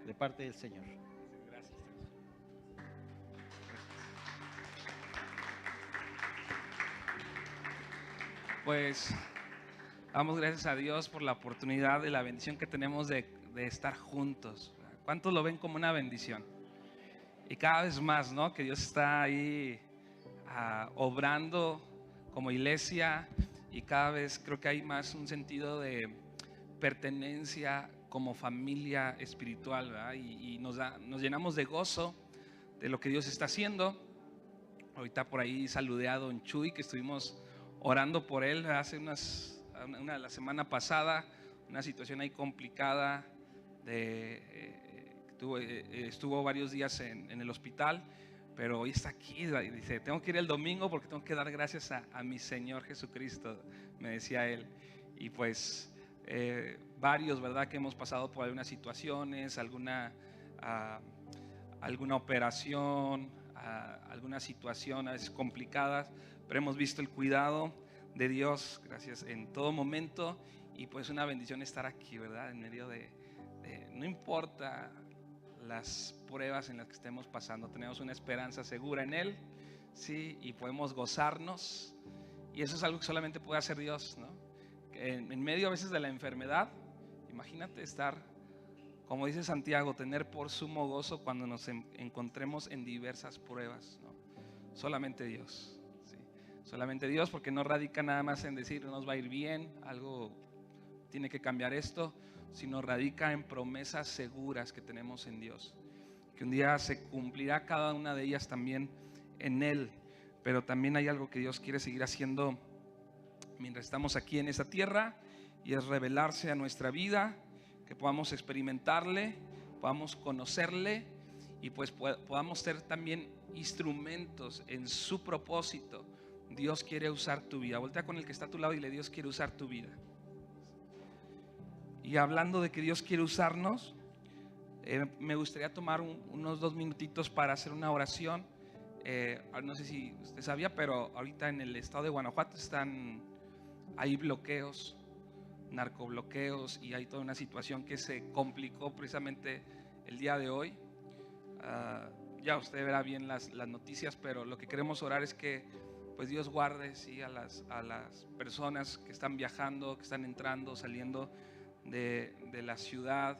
de parte del Señor. Gracias. Pues damos gracias a Dios por la oportunidad y la bendición que tenemos de estar juntos. ¿Cuántos lo ven como una bendición? Y cada vez más, ¿no? Que Dios está ahí obrando como iglesia, y cada vez creo que hay más un sentido de pertenencia como familia espiritual, ¿verdad? Y nos llenamos de gozo de lo que Dios está haciendo. Ahorita por ahí saludé a Don Chuy, que estuvimos orando por él hace la semana pasada, una situación ahí complicada, estuvo varios días en el hospital, pero hoy está aquí y dice, tengo que ir el domingo porque tengo que dar gracias a mi Señor Jesucristo, me decía él. Y pues varios, ¿verdad?, que hemos pasado por algunas situaciones, alguna operación, algunas situaciones complicadas, pero hemos visto el cuidado de Dios, gracias, en todo momento. Y pues una bendición estar aquí, ¿verdad?, en medio de no importa las pruebas en las que estemos pasando, tenemos una esperanza segura en Él, ¿sí? Y podemos gozarnos, y eso es algo que solamente puede hacer Dios, ¿no? En medio a veces de la enfermedad, imagínate estar, como dice Santiago, tener por sumo gozo cuando nos encontremos en diversas pruebas, ¿no? Solamente Dios, ¿sí? Solamente Dios, porque no radica nada más en decir nos va a ir bien, algo tiene que cambiar esto, sino radica en promesas seguras que tenemos en Dios, que un día se cumplirá cada una de ellas también en Él. Pero también hay algo que Dios quiere seguir haciendo mientras estamos aquí en esta tierra, y es revelarse a nuestra vida, que podamos experimentarle, podamos conocerle, y pues podamos ser también instrumentos en su propósito. Dios quiere usar tu vida. Voltea con el que está a tu lado y le: Dios quiere usar tu vida. Y hablando de que Dios quiere usarnos, me gustaría tomar unos 2 minutitos para hacer una oración. No sé si usted sabía, pero ahorita en el estado de Guanajuato hay bloqueos, narcobloqueos, y hay toda una situación que se complicó precisamente el día de hoy. Ya usted verá bien las noticias, pero lo que queremos orar es que pues Dios guarde, ¿sí?, a las personas que están viajando, que están entrando, saliendo de la ciudad,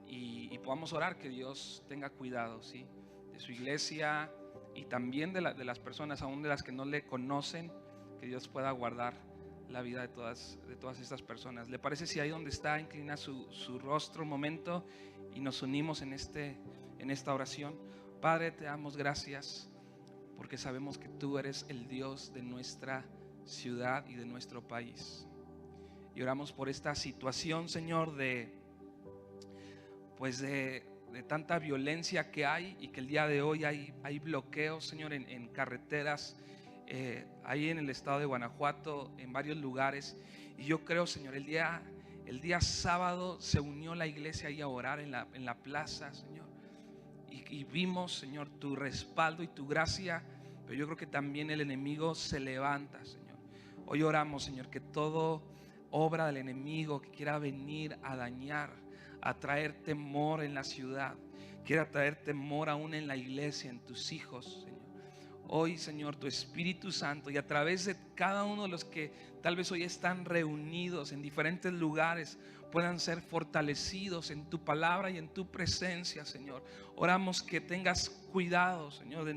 y podamos orar que Dios tenga cuidado, ¿sí?, de su iglesia, y también de las personas, aún de las que no le conocen, que Dios pueda guardar la vida de todas estas personas. ¿Le parece si ahí donde está inclina su rostro un momento y nos unimos en esta oración? Padre, te damos gracias porque sabemos que tú eres el Dios de nuestra ciudad y de nuestro país. Y oramos por esta situación, Señor, de tanta violencia que hay, y que el día de hoy hay bloqueos, Señor, en carreteras, ahí en el estado de Guanajuato, en varios lugares. Y yo creo, Señor, el día sábado se unió la iglesia ahí a orar en la plaza, Señor, y vimos, Señor, tu respaldo y tu gracia. Pero yo creo que también el enemigo se levanta, Señor. Hoy oramos, Señor, que todo obra del enemigo que quiera venir a dañar, a traer temor en la ciudad, quiera traer temor aún en la iglesia, en tus hijos, Señor. Hoy, Señor, tu Espíritu Santo, y a través de cada uno de los que tal vez hoy están reunidos en diferentes lugares, puedan ser fortalecidos en tu palabra y en tu presencia, Señor. Oramos que tengas cuidado, Señor, de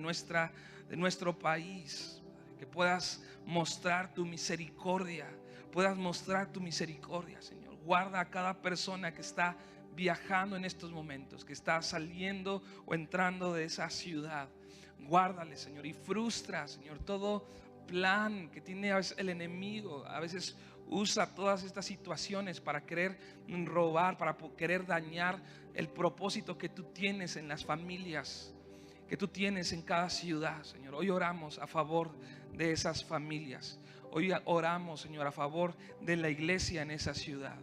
nuestro país, que puedas mostrar tu misericordia, Señor. Guarda a cada persona que está viajando en estos momentos, que está saliendo o entrando de esa ciudad. Guárdale, Señor, y frustra, Señor, todo plan que tiene el enemigo. A veces usa todas estas situaciones para querer robar, para querer dañar el propósito que tú tienes en las familias, que tú tienes en cada ciudad, Señor. Hoy oramos a favor de esas familias. Hoy oramos, Señor, a favor de la iglesia en esa ciudad.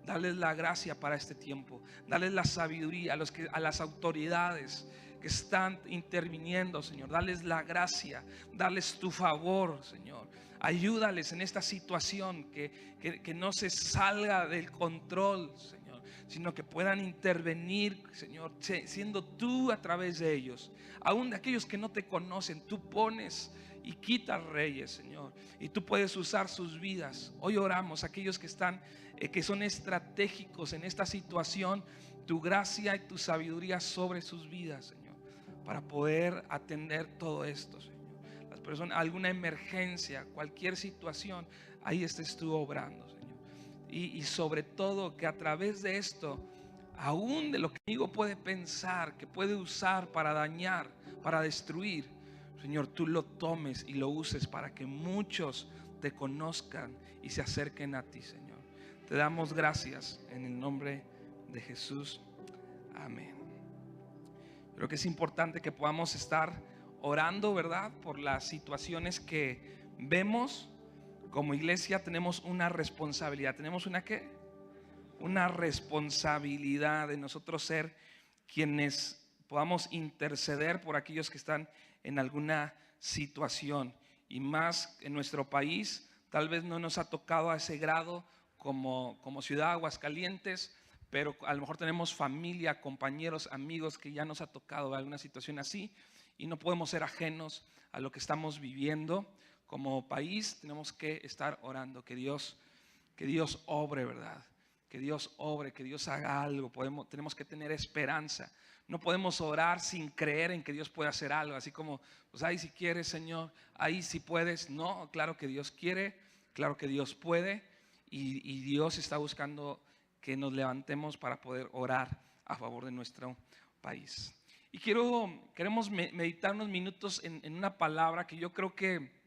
Dales la gracia para este tiempo. Dales la sabiduría a las autoridades que están interviniendo, Señor. Dales la gracia, dales tu favor, Señor. Ayúdales en esta situación, que no se salga del control, Señor, sino que puedan intervenir, Señor, siendo tú a través de ellos. Aún de aquellos que no te conocen, tú pones y quitas reyes, Señor, y tú puedes usar sus vidas. Hoy oramos, aquellos que están, que son estratégicos en esta situación, tu gracia y tu sabiduría sobre sus vidas, Señor, para poder atender todo esto, Señor. Las personas, alguna emergencia, cualquier situación, ahí estés tú obrando, Señor. Y sobre todo que a través de esto, aún de lo que el enemigo puede pensar, que puede usar para dañar, para destruir, Señor, tú lo tomes y lo uses para que muchos te conozcan y se acerquen a ti, Señor. Te damos gracias en el nombre de Jesús. Amén. Creo que es importante que podamos estar orando, ¿verdad? Por las situaciones que vemos. Como iglesia tenemos una responsabilidad. ¿Tenemos una qué? Una responsabilidad de nosotros ser quienes podamos interceder por aquellos que están en alguna situación. Y más en nuestro país, tal vez no nos ha tocado a ese grado como ciudad de Aguascalientes, pero a lo mejor tenemos familia, compañeros, amigos que ya nos ha tocado alguna situación así y no podemos ser ajenos a lo que estamos viviendo. Como país tenemos que estar orando que Dios obre, ¿verdad? Que Dios obre, que Dios haga algo. Tenemos que tener esperanza. No podemos orar sin creer en que Dios puede hacer algo. Así como, pues ahí si quieres, Señor, ahí si puedes. No, claro que Dios quiere, claro que Dios puede. Y Dios está buscando que nos levantemos para poder orar a favor de nuestro país. Y queremos meditar unos minutos en una palabra que yo creo que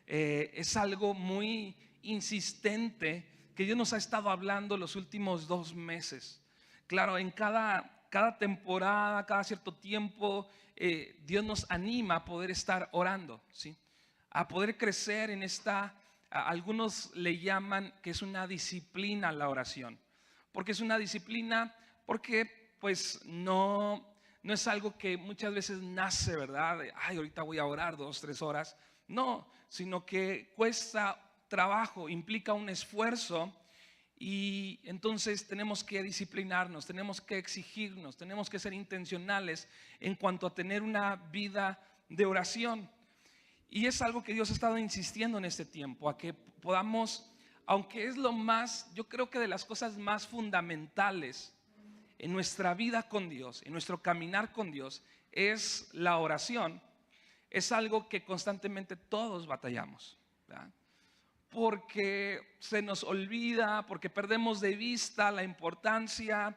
es algo muy insistente que Dios nos ha estado hablando los últimos 2 meses. Claro, en cada temporada, cada cierto tiempo, Dios nos anima a poder estar orando, ¿sí? A poder crecer en esta, algunos le llaman que es una disciplina la oración. Porque es una disciplina, porque pues no es algo que muchas veces nace, ¿verdad? Ay, ahorita voy a orar 2, 3 horas. No, sino que cuesta trabajo, implica un esfuerzo y entonces tenemos que disciplinarnos, tenemos que exigirnos, tenemos que ser intencionales en cuanto a tener una vida de oración. Y es algo que Dios ha estado insistiendo en este tiempo, a que podamos, aunque es lo más, yo creo que de las cosas más fundamentales en nuestra vida con Dios, en nuestro caminar con Dios, es la oración. Es algo que constantemente todos batallamos, ¿verdad? Porque se nos olvida, porque perdemos de vista la importancia,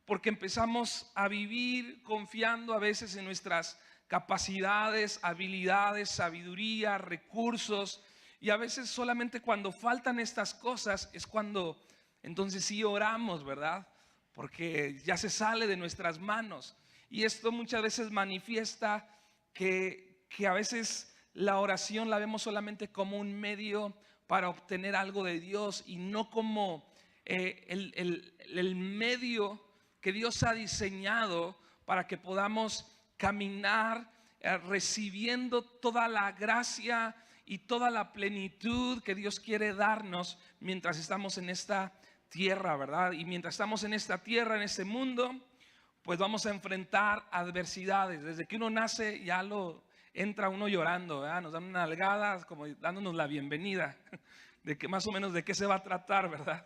porque empezamos a vivir confiando a veces en nuestras capacidades, habilidades, sabiduría, recursos, y a veces solamente cuando faltan estas cosas es cuando entonces sí oramos, ¿verdad? Porque ya se sale de nuestras manos. Y esto muchas veces manifiesta que a veces la oración la vemos solamente como un medio para obtener algo de Dios y no como el medio que Dios ha diseñado para que podamos caminar recibiendo toda la gracia y toda la plenitud que Dios quiere darnos mientras estamos en esta tierra, ¿verdad? Y mientras estamos en esta tierra, en este mundo, pues vamos a enfrentar adversidades. Desde que uno nace ya entra uno llorando, ¿verdad? Nos dan una nalgada como dándonos la bienvenida de que más o menos de qué se va a tratar, ¿verdad?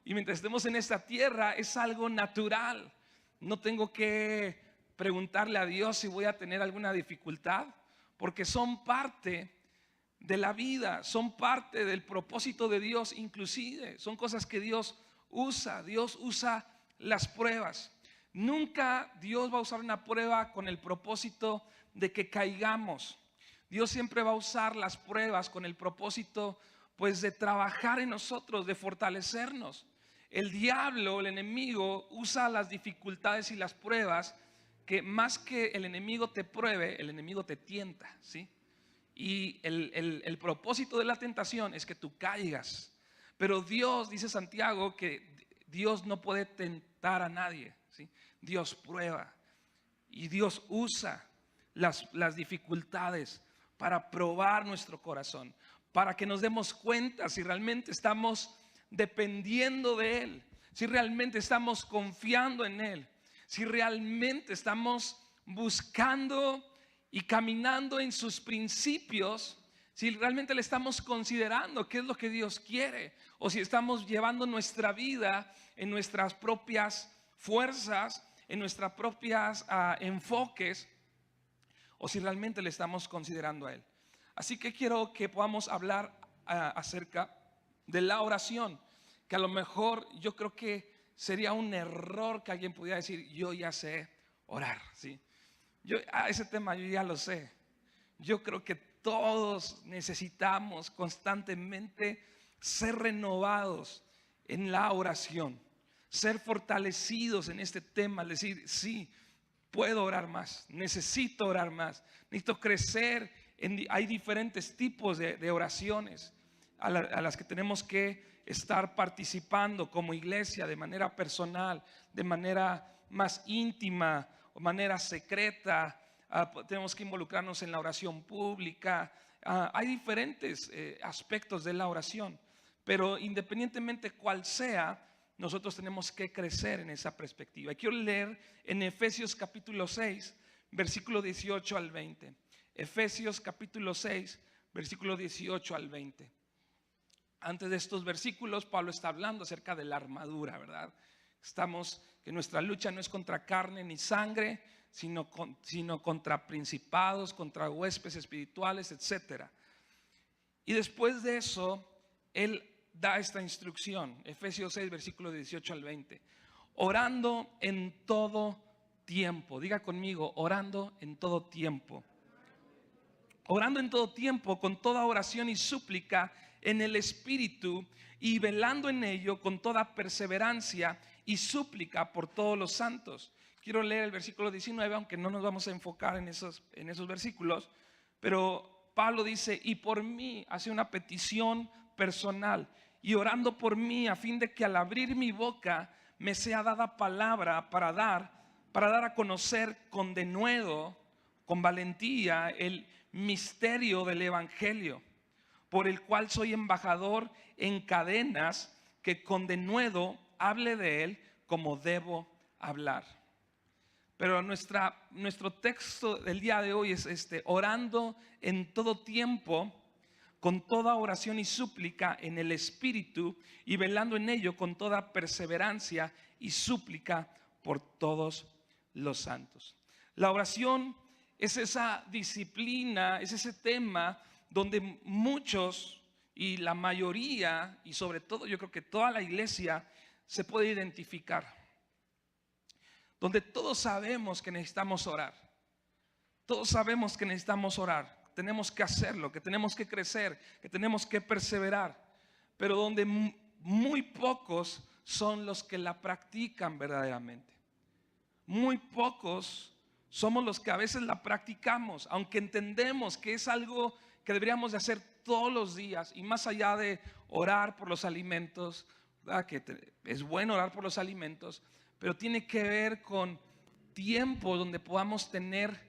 Y mientras estemos en esta tierra es algo natural. No tengo que preguntarle a Dios si voy a tener alguna dificultad, porque son parte de la vida, son parte del propósito de Dios, inclusive son cosas que Dios usa las pruebas. Nunca Dios va a usar una prueba con el propósito de que caigamos. Dios siempre va a usar las pruebas con el propósito pues de trabajar en nosotros, de fortalecernos. El diablo, el enemigo, usa las dificultades y las pruebas que más que el enemigo te pruebe, el enemigo te tienta, ¿sí? Y el propósito de la tentación es que tú caigas. Pero Dios, dice Santiago, que Dios no puede tentar a nadie, ¿sí? Dios prueba y Dios usa las dificultades para probar nuestro corazón, para que nos demos cuenta si realmente estamos dependiendo de Él, si realmente estamos confiando en Él, si realmente estamos buscando y caminando en sus principios, si realmente le estamos considerando qué es lo que Dios quiere, o si estamos llevando nuestra vida en nuestras propias fuerzas, en nuestros propios enfoques, o si realmente le estamos considerando a Él. Así que quiero que podamos hablar acerca de la oración, que a lo mejor yo creo que sería un error que alguien pudiera decir: yo ya sé orar, ¿sí? Ese tema yo ya lo sé. Yo creo que todos necesitamos constantemente ser renovados en la oración, ser fortalecidos en este tema, decir: sí, puedo orar más, necesito orar más, necesito crecer. Hay diferentes tipos de oraciones a las que tenemos que estar participando como iglesia, de manera personal, de manera más íntima o manera secreta. Tenemos que involucrarnos en la oración pública. Hay diferentes aspectos de la oración, pero independientemente cuál sea, nosotros tenemos que crecer en esa perspectiva. Y quiero leer en Efesios capítulo 6, versículo 18 al 20. Efesios capítulo 6, versículo 18 al 20. Antes de estos versículos, Pablo está hablando acerca de la armadura, ¿verdad? Que nuestra lucha no es contra carne ni sangre, sino contra principados, contra huestes espirituales, etc. Y después de eso, él da esta instrucción, Efesios 6, versículo 18 al 20. Orando en todo tiempo. Diga conmigo: orando en todo tiempo. Orando en todo tiempo, con toda oración y súplica en el Espíritu, y velando en ello con toda perseverancia y súplica por todos los santos. Quiero leer el versículo 19, aunque no nos vamos a enfocar en esos versículos, pero Pablo dice: y por mí, hace una petición personal, y orando por mí, a fin de que al abrir mi boca me sea dada palabra para dar a conocer con denuedo, con valentía, el misterio del Evangelio, por el cual soy embajador en cadenas, que con denuedo hable de él como debo hablar. Pero nuestro texto del día de hoy es orando en todo tiempo, con toda oración y súplica en el Espíritu, y velando en ello con toda perseverancia y súplica por todos los santos. La oración es esa disciplina, es ese tema donde muchos, y la mayoría, y sobre todo yo creo que toda la iglesia, se puede identificar. Donde todos sabemos que necesitamos orar. Todos sabemos que necesitamos orar. Tenemos que hacerlo, que tenemos que crecer, que tenemos que perseverar. Pero donde muy pocos son los que la practican verdaderamente. Muy pocos somos los que a veces la practicamos, aunque entendemos que es algo que deberíamos de hacer todos los días. Y más allá de orar por los alimentos, ¿verdad? Que es bueno orar por los alimentos, pero tiene que ver con tiempo donde podamos tener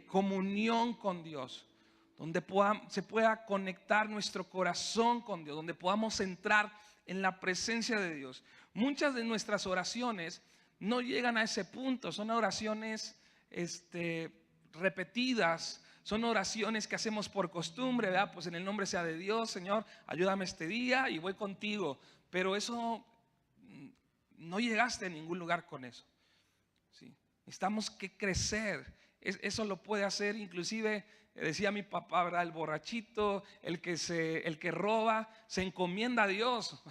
comunión con Dios, donde se pueda conectar nuestro corazón con Dios, donde podamos entrar en la presencia de Dios. Muchas de nuestras oraciones no llegan a ese punto, son oraciones repetidas, son oraciones que hacemos por costumbre, ¿verdad? Pues en el nombre sea de Dios, Señor, ayúdame este día y voy contigo. Pero eso, no llegaste a ningún lugar con eso, ¿sí? Necesitamos que crecer. Eso lo puede hacer, inclusive, decía mi papá, ¿verdad? El borrachito, el que roba, se encomienda a Dios.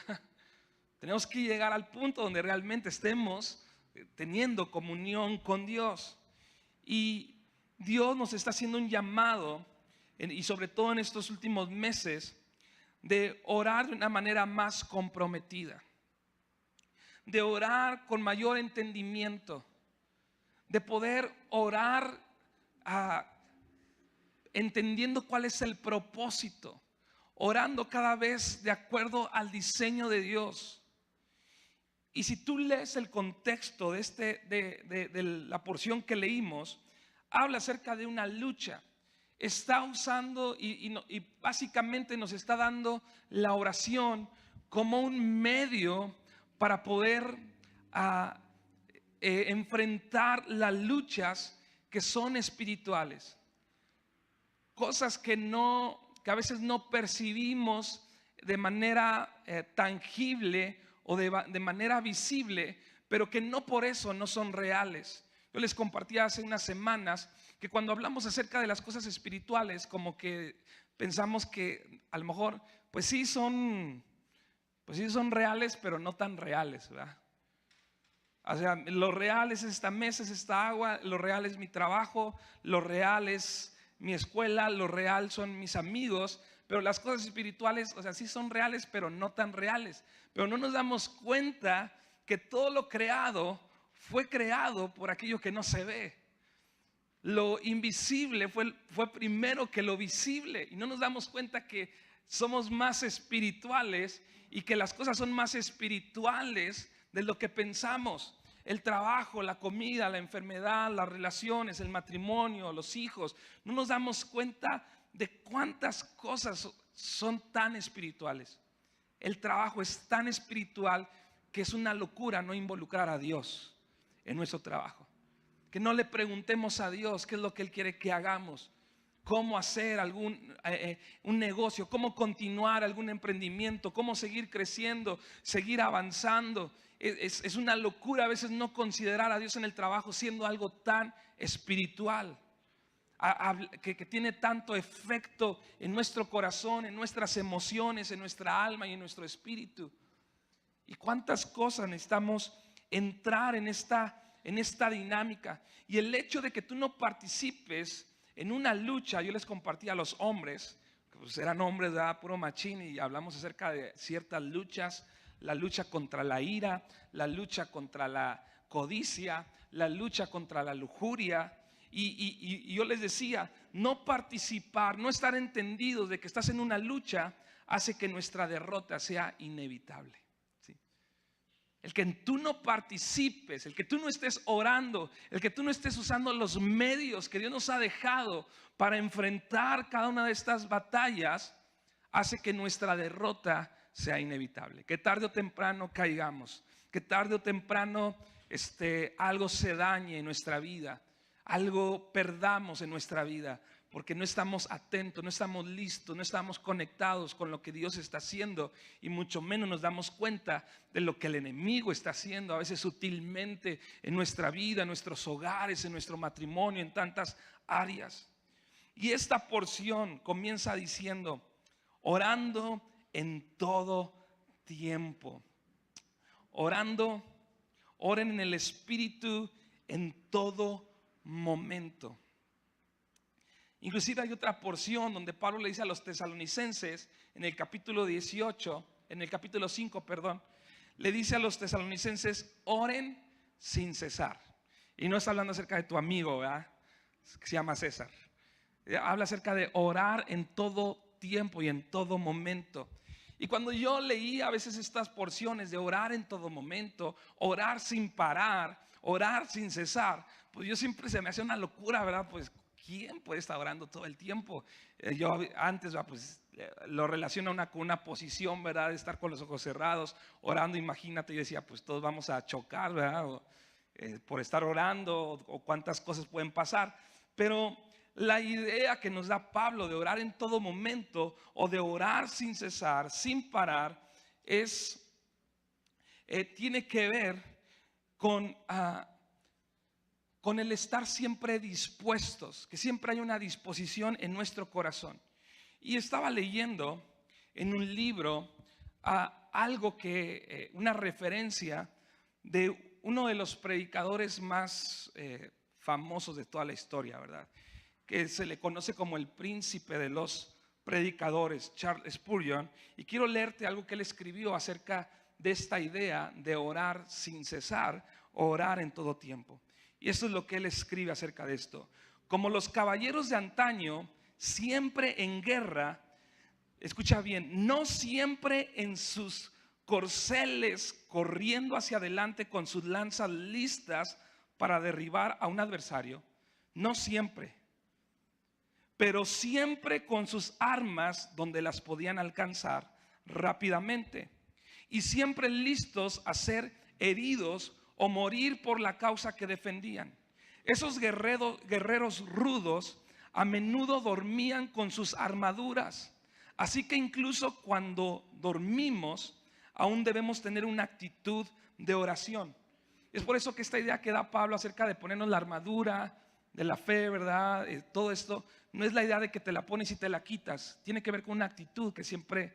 Tenemos que llegar al punto donde realmente estemos teniendo comunión con Dios. Y Dios nos está haciendo un llamado, y sobre todo en estos últimos meses, de orar de una manera más comprometida, de orar con mayor entendimiento, de poder orar entendiendo cuál es el propósito, orando cada vez de acuerdo al diseño de Dios. Y si tú lees el contexto de la porción que leímos, habla acerca de una lucha. Está usando y básicamente nos está dando la oración como un medio para poder enfrentar las luchas que son espirituales. Cosas que a veces no percibimos de manera tangible o de manera visible, pero que no por eso no son reales. Yo les compartí hace unas semanas que cuando hablamos acerca de las cosas espirituales, como que pensamos que a lo mejor pues sí son reales, pero no tan reales, ¿verdad? O sea, lo real es esta mesa, es esta agua, lo real es mi trabajo, lo real es mi escuela, lo real son mis amigos, pero las cosas espirituales, o sea, sí son reales, pero no tan reales. Pero no nos damos cuenta que todo lo creado fue creado por aquello que no se ve. Lo invisible fue primero que lo visible, y no nos damos cuenta que somos más espirituales y que las cosas son más espirituales de lo que pensamos. El trabajo, la comida, la enfermedad, las relaciones, el matrimonio, los hijos. No nos damos cuenta de cuántas cosas son tan espirituales. El trabajo es tan espiritual que es una locura no involucrar a Dios en nuestro trabajo. Que no le preguntemos a Dios qué es lo que Él quiere que hagamos, cómo hacer un negocio, cómo continuar algún emprendimiento, cómo seguir creciendo, seguir avanzando. Es una locura a veces no considerar a Dios en el trabajo siendo algo tan espiritual, que tiene tanto efecto en nuestro corazón, en nuestras emociones, en nuestra alma y en nuestro espíritu. Y cuántas cosas necesitamos entrar en esta dinámica. Y el hecho de que tú no participes en una lucha, yo les compartí a los hombres, pues eran hombres de puro machín, y hablamos acerca de ciertas luchas: la lucha contra la ira, la lucha contra la codicia, la lucha contra la lujuria. Y yo les decía, no participar, no estar entendidos de que estás en una lucha, hace que nuestra derrota sea inevitable. El que tú no participes, el que tú no estés orando, el que tú no estés usando los medios que Dios nos ha dejado para enfrentar cada una de estas batallas, hace que nuestra derrota sea inevitable. Que tarde o temprano caigamos, que tarde o temprano algo se dañe en nuestra vida, algo perdamos en nuestra vida, porque no estamos atentos, no estamos listos, no estamos conectados con lo que Dios está haciendo, y mucho menos nos damos cuenta de lo que el enemigo está haciendo a veces sutilmente en nuestra vida, en nuestros hogares, en nuestro matrimonio, en tantas áreas. Y esta porción comienza diciendo: orando en todo tiempo. Orando, oren en el Espíritu en todo momento. Inclusive hay otra porción donde Pablo le dice a los tesalonicenses en el capítulo 18, en el capítulo 5, perdón, le dice a los tesalonicenses: oren sin cesar. Y no está hablando acerca de tu amigo, ¿verdad?, que se llama César. Habla acerca de orar en todo tiempo y en todo momento. Y cuando yo leí a veces estas porciones de orar en todo momento, orar sin parar, orar sin cesar, pues yo siempre se me hacía una locura, ¿verdad? Pues ¿quién puede estar orando todo el tiempo? Yo antes pues lo relaciono con una posición, ¿verdad? De estar con los ojos cerrados, orando. Imagínate, yo decía, pues todos vamos a chocar, ¿verdad? Por estar orando, o cuántas cosas pueden pasar. Pero la idea que nos da Pablo de orar en todo momento, o de orar sin cesar, sin parar, tiene que ver con el estar siempre dispuestos, que siempre hay una disposición en nuestro corazón. Y estaba leyendo en un libro algo que, una referencia de uno de los predicadores más famosos de toda la historia, ¿verdad?, que se le conoce como el príncipe de los predicadores, Charles Spurgeon. Y quiero leerte algo que él escribió acerca de esta idea de orar sin cesar, orar en todo tiempo. Y esto es lo que él escribe acerca de esto: como los caballeros de antaño, siempre en guerra, escucha bien, no siempre en sus corceles corriendo hacia adelante con sus lanzas listas para derribar a un adversario, no siempre, pero siempre con sus armas donde las podían alcanzar rápidamente. y siempre listos a ser heridos o morir por la causa que defendían. Esos guerreros rudos a menudo dormían con sus armaduras. Así que incluso cuando dormimos, aún debemos tener una actitud de oración. Es por eso que esta idea que da Pablo acerca de ponernos la armadura de la fe, ¿verdad? Todo esto no es la idea de que te la pones y te la quitas. Tiene que ver con una actitud que siempre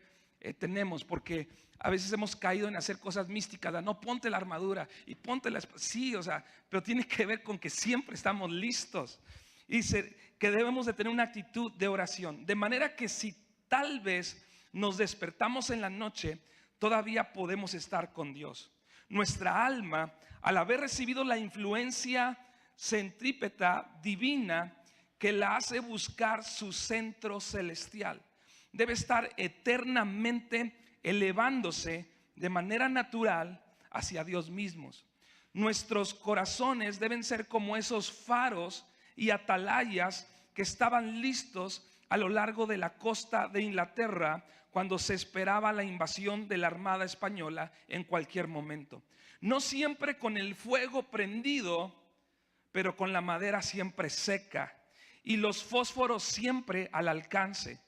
tenemos, porque a veces hemos caído en hacer cosas místicas. No, ponte la armadura y ponte la espada. Sí, o sea, pero tiene que ver con que siempre estamos listos. Y dice que debemos de tener una actitud de oración. De manera que si tal vez nos despertamos en la noche, todavía podemos estar con Dios. Nuestra alma, al haber recibido la influencia centrípeta divina que la hace buscar su centro celestial, debe estar eternamente elevándose de manera natural hacia Dios mismos. Nuestros corazones deben ser como esos faros y atalayas que estaban listos a lo largo de la costa de Inglaterra cuando se esperaba la invasión de la Armada Española en cualquier momento. No siempre con el fuego prendido, pero con la madera siempre seca y los fósforos siempre al alcance.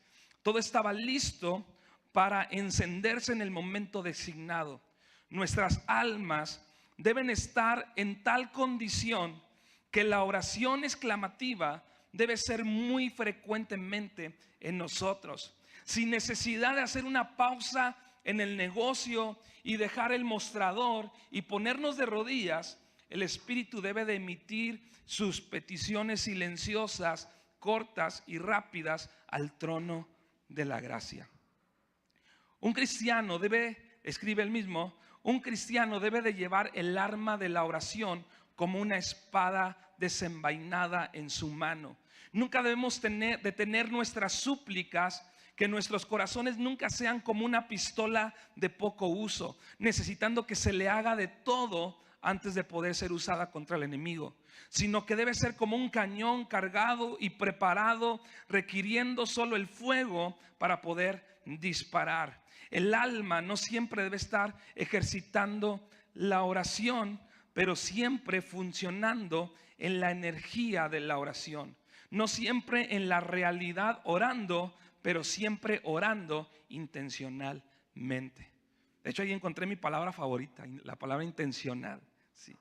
Todo estaba listo para encenderse en el momento designado. Nuestras almas deben estar en tal condición que la oración exclamativa debe ser muy frecuentemente en nosotros, sin necesidad de hacer una pausa en el negocio y dejar el mostrador y ponernos de rodillas. El Espíritu debe de emitir sus peticiones silenciosas, cortas y rápidas al trono de la gracia. Un cristiano debe, escribe él mismo, un cristiano debe de llevar el arma de la oración como una espada desenvainada en su mano. Nunca debemos detener nuestras súplicas, que nuestros corazones nunca sean como una pistola de poco uso, necesitando que se le haga de todo antes de poder ser usada contra el enemigo, sino que debe ser como un cañón cargado y preparado, requiriendo solo el fuego para poder disparar. El alma no siempre debe estar ejercitando la oración, pero siempre funcionando en la energía de la oración. No siempre en la realidad orando, pero siempre orando intencionalmente. De hecho, ahí encontré mi palabra favorita, la palabra intencional. Sí.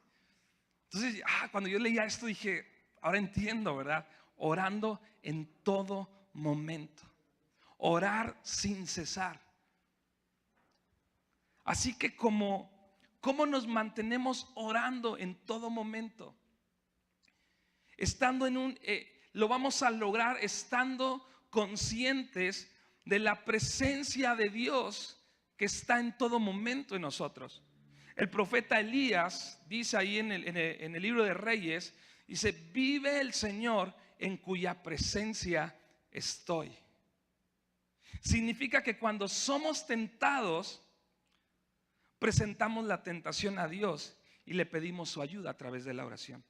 Entonces, cuando yo leía esto dije, ahora entiendo, ¿verdad? Orando en todo momento. Orar sin cesar. Así que ¿cómo nos mantenemos orando en todo momento? Estando lo vamos a lograr estando conscientes de la presencia de Dios que está en todo momento en nosotros. El profeta Elías dice ahí en el libro de Reyes, dice: vive el Señor en cuya presencia estoy. Significa que cuando somos tentados, presentamos la tentación a Dios y le pedimos su ayuda a través de la oración.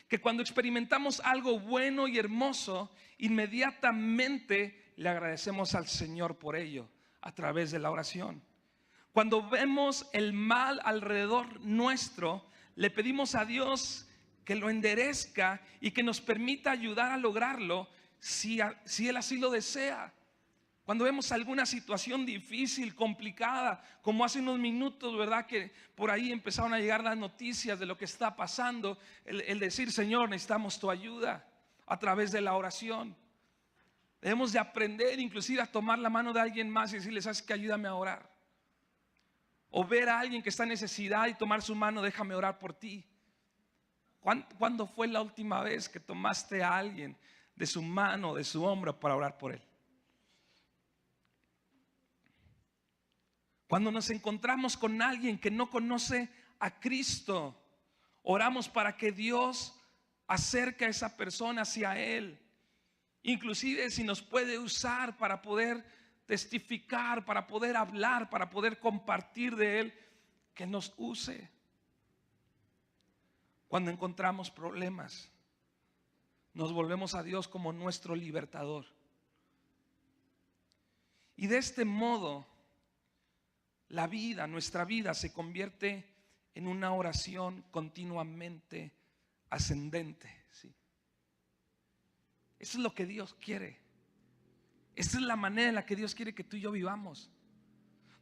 Que cuando experimentamos algo bueno y hermoso, inmediatamente le agradecemos al Señor por ello a través de la oración. Cuando vemos el mal alrededor nuestro, le pedimos a Dios que lo enderezca y que nos permita ayudar a lograrlo si Él así lo desea. Cuando vemos alguna situación difícil, complicada, como hace unos minutos, ¿verdad? Que por ahí empezaron a llegar las noticias de lo que está pasando. El decir: Señor, necesitamos tu ayuda a través de la oración. Debemos de aprender inclusive a tomar la mano de alguien más y decirle: ¿sabes qué? Ayúdame a orar. O ver a alguien que está en necesidad y tomar su mano: déjame orar por ti. ¿Cuándo fue la última vez que tomaste a alguien de su mano, de su hombro, para orar por él? Cuando nos encontramos con alguien que no conoce a Cristo, oramos para que Dios acerque a esa persona hacia Él. Inclusive si nos puede usar para poder testificar, para poder hablar, para poder compartir de Él, que nos use. Cuando encontramos problemas, nos volvemos a Dios como nuestro libertador. Y de este modo, nuestra vida se convierte en una oración continuamente ascendente, ¿sí? Eso es lo que Dios quiere. Esa es la manera en la que Dios quiere que tú y yo vivamos,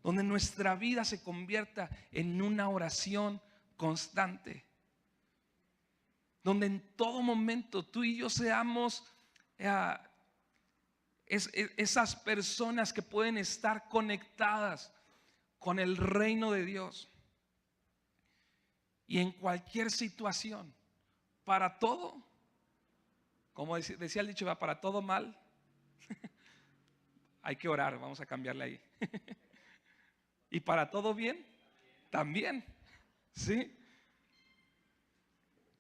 donde nuestra vida se convierta en una oración constante, donde en todo momento tú y yo seamos esas personas que pueden estar conectadas con el reino de Dios. Y en cualquier situación, para todo, como decía el dicho, para todo mal hay que orar. Vamos a cambiarle ahí. Y para todo bien también, ¿sí?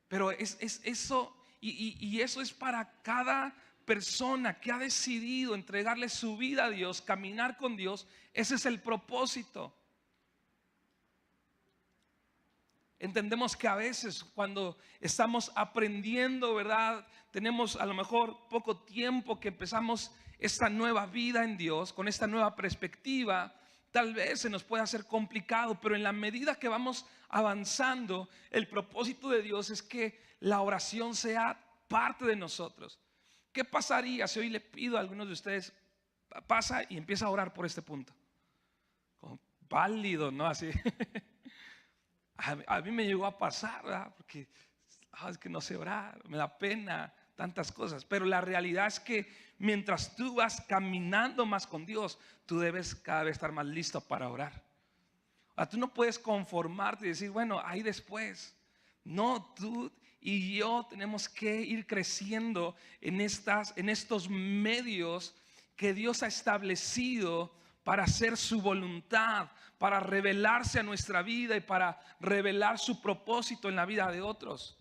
Pero es eso, y eso es para cada persona que ha decidido entregarle su vida a Dios, caminar con Dios. Ese es el propósito. Entendemos que a veces cuando estamos aprendiendo, ¿verdad? Tenemos a lo mejor poco tiempo que empezamos esta nueva vida en Dios, con esta nueva perspectiva. Tal vez se nos puede hacer complicado, pero en la medida que vamos avanzando, el propósito de Dios es que la oración sea parte de nosotros. ¿Qué pasaría si hoy le pido a algunos de ustedes, pasa y empieza a orar por este punto? Como válido, ¿no? Así. A mí me llegó a pasar, ¿verdad? Porque es que no sé orar, me da pena, tantas cosas. Pero la realidad es que mientras tú vas caminando más con Dios, tú debes cada vez estar más listo para orar. Tú no puedes conformarte y decir, bueno, ahí después. No, tú y yo tenemos que ir creciendo en estos medios que Dios ha establecido para hacer su voluntad, para revelarse a nuestra vida y para revelar su propósito en la vida de otros.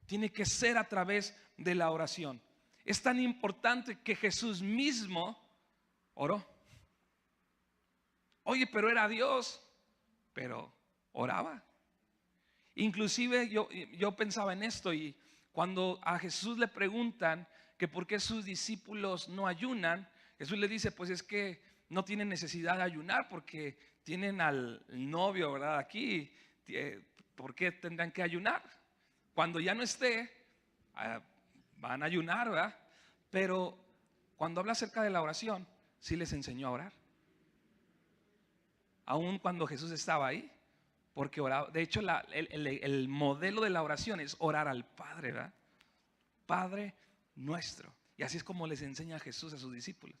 Tiene que ser a través de la oración. Es tan importante que Jesús mismo oró. Oye, pero era Dios, pero oraba. Inclusive yo pensaba en esto, y cuando a Jesús le preguntan que por qué sus discípulos no ayunan, Jesús le dice, pues es que no tienen necesidad de ayunar porque tienen al novio, ¿verdad? Aquí, ¿por qué tendrán que ayunar? Cuando ya no esté, van a ayunar, ¿verdad? Pero cuando habla acerca de la oración, sí les enseñó a orar. Aún cuando Jesús estaba ahí, porque oraba. De hecho, el modelo de la oración es orar al Padre, ¿verdad? Padre nuestro. Y así es como les enseña Jesús a sus discípulos.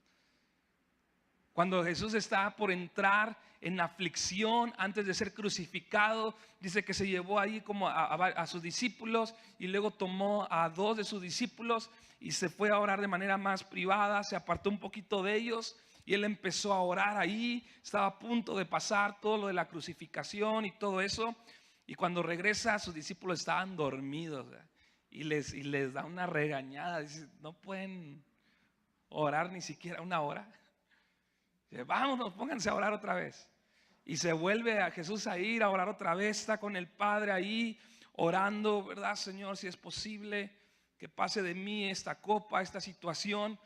Cuando Jesús está por entrar en aflicción antes de ser crucificado, dice que se llevó ahí como a sus discípulos y luego tomó a 2 de sus discípulos y se fue a orar de manera más privada, se apartó un poquito de ellos y él empezó a orar ahí. Estaba a punto de pasar todo lo de la crucificación y todo eso, y cuando regresa sus discípulos estaban dormidos, ¿verdad? Y les da una regañada. Dice, no pueden orar ni siquiera una hora. Dice, vámonos, pónganse a orar otra vez. Y se vuelve a Jesús a ir a orar otra vez. Está con el Padre ahí orando, ¿verdad, Señor? Si es posible que pase de mí esta copa, esta situación,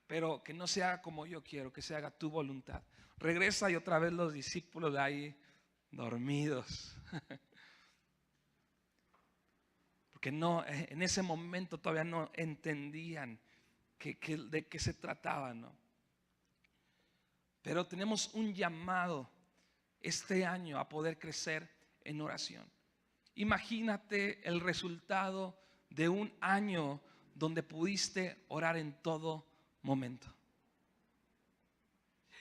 pero que no se haga como yo quiero, que se haga tu voluntad. Regresa y otra vez los discípulos de ahí dormidos. Porque no, en ese momento todavía no entendían de qué se trataba, ¿no? Pero tenemos un llamado este año a poder crecer en oración. Imagínate el resultado de un año donde pudiste orar en todo momento.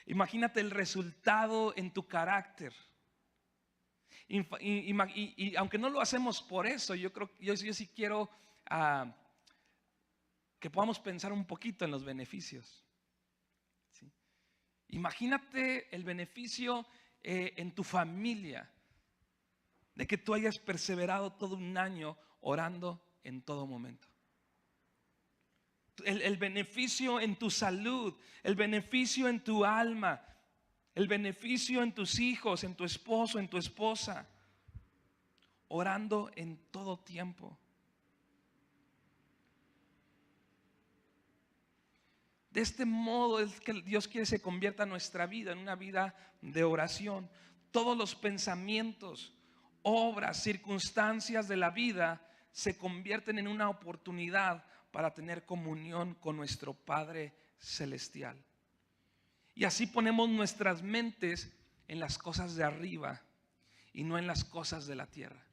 Imagínate el resultado en tu carácter. Y aunque no lo hacemos por eso, yo sí quiero que podamos pensar un poquito en los beneficios. ¿Sí? Imagínate el beneficio en tu familia, de que tú hayas perseverado todo un año orando en todo momento. El beneficio en tu salud, el beneficio en tu alma, el beneficio en tus hijos, en tu esposo, en tu esposa, orando en todo tiempo. De este modo es que Dios quiere que se convierta nuestra vida en una vida de oración. Todos los pensamientos, obras, circunstancias de la vida se convierten en una oportunidad para tener comunión con nuestro Padre Celestial. Y así ponemos nuestras mentes en las cosas de arriba y no en las cosas de la tierra.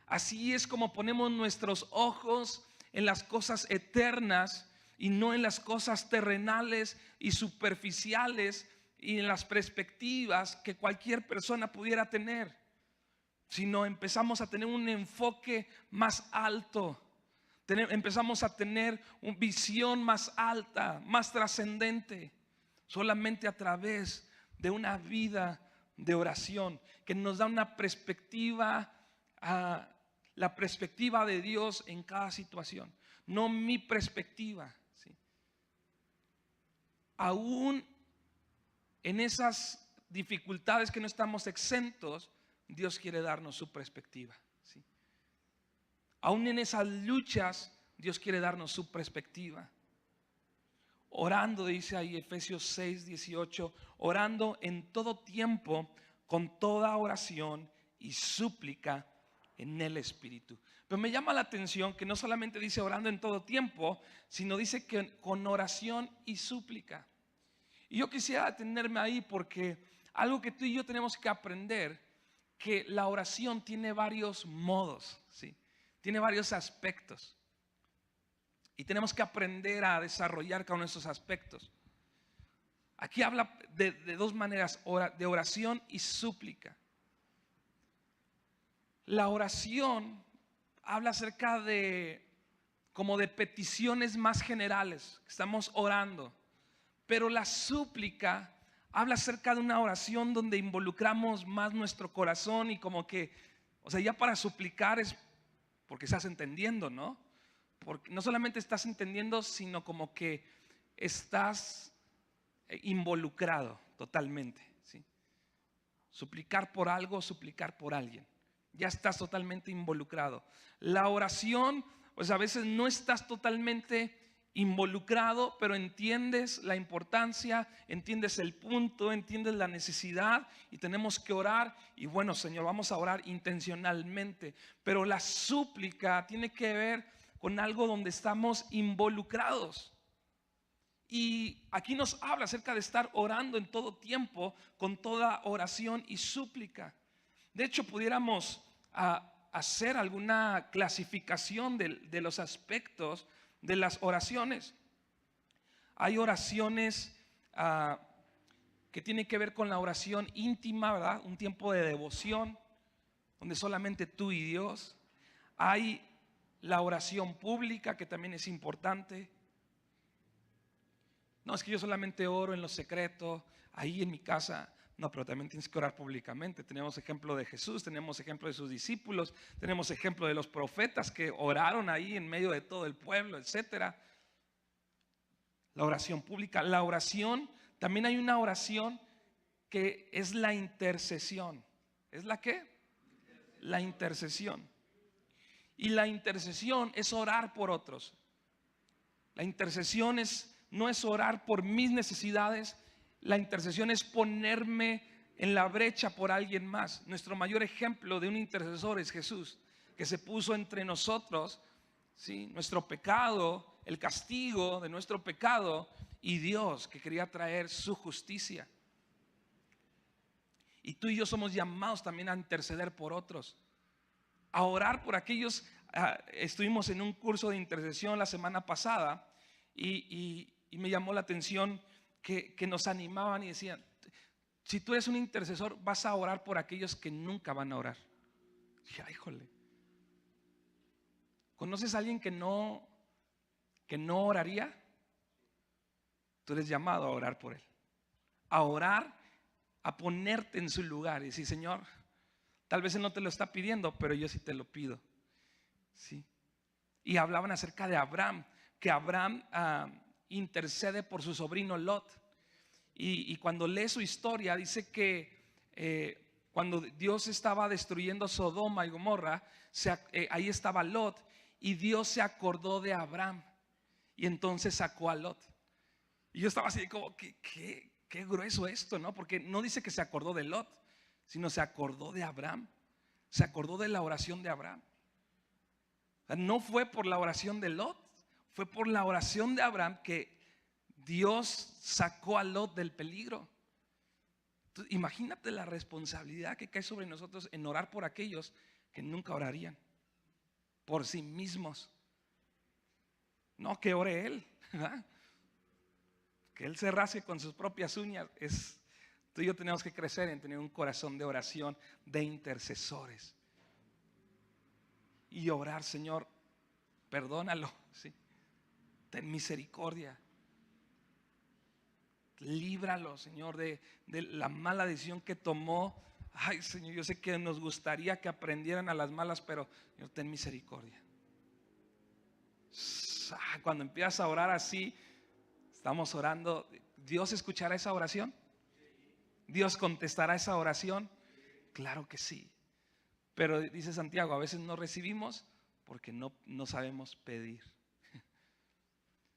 Así es como ponemos nuestros ojos en las cosas eternas y no en las cosas terrenales y superficiales y en las perspectivas que cualquier persona pudiera tener, sino empezamos a tener un enfoque más alto. Empezamos a tener una visión más alta, más trascendente, solamente a través de una vida de oración que nos da una perspectiva, la perspectiva de Dios en cada situación, no mi perspectiva, ¿sí? Aún en esas dificultades que no estamos exentos, Dios quiere darnos su perspectiva, ¿sí? Aún en esas luchas, Dios quiere darnos su perspectiva. Orando, dice ahí Efesios 6:18, orando en todo tiempo, con toda oración y súplica en el Espíritu. Pero me llama la atención que no solamente dice orando en todo tiempo, sino dice que con oración y súplica. Y yo quisiera detenerme ahí porque algo que tú y yo tenemos que aprender, que la oración tiene varios modos, ¿sí? Tiene varios aspectos. Y tenemos que aprender a desarrollar cada uno de esos aspectos. Aquí habla de dos maneras, de oración y súplica. La oración habla acerca de como de peticiones más generales, estamos orando. Pero la súplica habla acerca de una oración donde involucramos más nuestro corazón y como que, o sea, ya para suplicar es porque estás entendiendo, ¿no? Porque no solamente estás entendiendo, sino como que estás involucrado totalmente, ¿sí? Suplicar por algo, suplicar por alguien. Ya estás totalmente involucrado. La oración, pues a veces no estás totalmente involucrado, pero entiendes la importancia, entiendes el punto, entiendes la necesidad y tenemos que orar. Y bueno, Señor, vamos a orar intencionalmente. Pero la súplica tiene que ver con algo donde estamos involucrados. Y aquí nos habla acerca de estar orando en todo tiempo, con toda oración y súplica. De hecho, pudiéramos hacer alguna clasificación de los aspectos de las oraciones. Hay oraciones que tienen que ver con la oración íntima, ¿verdad? Un tiempo de devoción, donde solamente tú y Dios. Hay la oración pública, que también es importante. No, es que yo solamente oro en lo secreto, ahí en mi casa. No, pero también tienes que orar públicamente. Tenemos ejemplo de Jesús, tenemos ejemplo de sus discípulos, tenemos ejemplo de los profetas que oraron ahí en medio de todo el pueblo, etcétera. La oración pública, la oración, también hay una oración que es la intercesión. ¿Es la qué? La intercesión. Y la intercesión es orar por otros. La intercesión no es orar por mis necesidades. La intercesión es ponerme en la brecha por alguien más. Nuestro mayor ejemplo de un intercesor es Jesús, que se puso entre nosotros, ¿sí? Nuestro pecado, el castigo de nuestro pecado, y Dios que quería traer su justicia. Y tú y yo somos llamados también a interceder por otros, a orar por aquellos. Estuvimos en un curso de intercesión la semana pasada y me llamó la atención que nos animaban y decían: si tú eres un intercesor, vas a orar por aquellos que nunca van a orar. Y dije, híjole, ¿conoces a alguien que no oraría? Tú eres llamado a orar por él, a orar, a ponerte en su lugar y decir: Señor, tal vez él no te lo está pidiendo, pero yo sí te lo pido, ¿sí? Y hablaban acerca de Abraham, que Abraham intercede por su sobrino Lot. Y cuando lee su historia, dice que cuando Dios estaba destruyendo Sodoma y Gomorra, ahí estaba Lot, y Dios se acordó de Abraham. y entonces sacó a Lot. Y yo estaba así como, qué grueso esto, ¿no? Porque no dice que se acordó de Lot, sino se acordó de Abraham. Se acordó de la oración de Abraham. O sea, no fue por la oración de Lot, fue por la oración de Abraham que Dios sacó a Lot del peligro. Entonces, imagínate la responsabilidad que cae sobre nosotros en orar por aquellos que nunca orarían por sí mismos. No, que ore él, ¿verdad? Que él se rasgue con sus propias uñas. Tú y yo tenemos que crecer en tener un corazón de oración, de intercesores. Y orar, Señor, perdónalo, ¿sí? Ten misericordia. Líbralo, Señor, de la mala decisión que tomó. Ay, Señor, yo sé que nos gustaría que aprendieran a las malas, pero Señor, ten misericordia. Cuando empiezas a orar así, estamos orando. ¿Dios escuchará esa oración? ¿Dios contestará esa oración? Claro que sí. Pero dice Santiago, a veces no recibimos porque no sabemos pedir.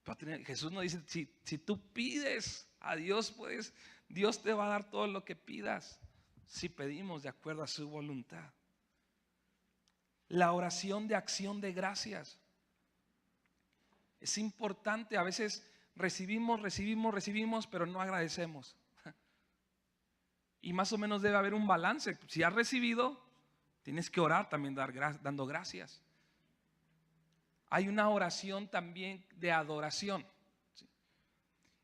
Pero Jesús nos dice, si tú pides a Dios, pues Dios te va a dar todo lo que pidas, si pedimos de acuerdo a su voluntad. La oración de acción de gracias es importante. A veces recibimos, pero no agradecemos. Y más o menos debe haber un balance. Si has recibido, tienes que orar también dando gracias. Hay una oración también de adoración.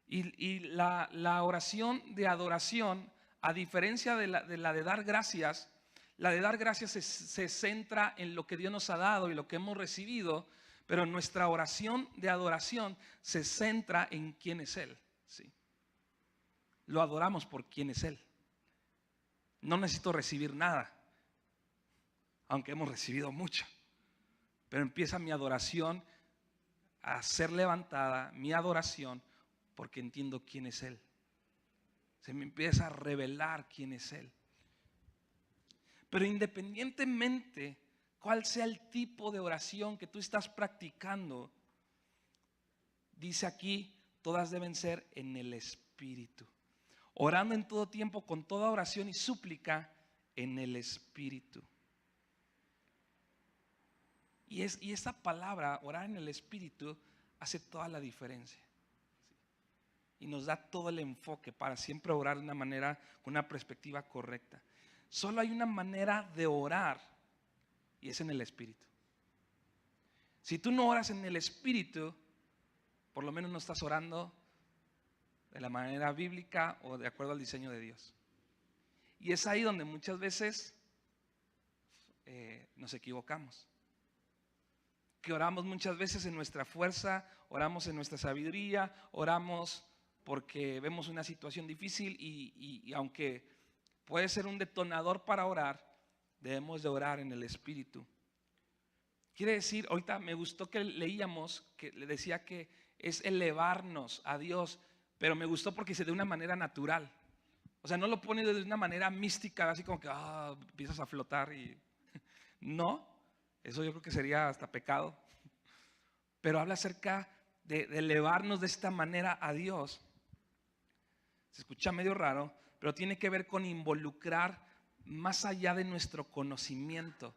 Y la oración de adoración, a diferencia de la de dar gracias, la de dar gracias se centra en lo que Dios nos ha dado y lo que hemos recibido, pero nuestra oración de adoración se centra en quién es Él. ¿Sí? Lo adoramos por quién es Él. No necesito recibir nada, aunque hemos recibido mucho. Pero empieza mi adoración a ser levantada, mi adoración, porque entiendo quién es Él. Se me empieza a revelar quién es Él. Pero independientemente cuál sea el tipo de oración que tú estás practicando, dice aquí, todas deben ser en el Espíritu. Orando en todo tiempo con toda oración y súplica en el Espíritu. Y esa palabra, orar en el Espíritu, hace toda la diferencia. Y nos da todo el enfoque para siempre orar de una manera, con una perspectiva correcta. Solo hay una manera de orar y es en el Espíritu. Si tú no oras en el Espíritu, por lo menos no estás orando de la manera bíblica o de acuerdo al diseño de Dios. Y es ahí donde muchas veces nos equivocamos. Que oramos muchas veces en nuestra fuerza, oramos en nuestra sabiduría, oramos porque vemos una situación difícil y aunque puede ser un detonador para orar, debemos de orar en el Espíritu. Quiere decir, ahorita me gustó que leíamos, que le decía que es elevarnos a Dios, pero me gustó porque se de una manera natural. O sea, no lo pone de una manera mística, así como que empiezas a flotar y no, eso yo creo que sería hasta pecado. Pero habla acerca de elevarnos de esta manera a Dios. Se escucha medio raro, pero tiene que ver con involucrar más allá de nuestro conocimiento,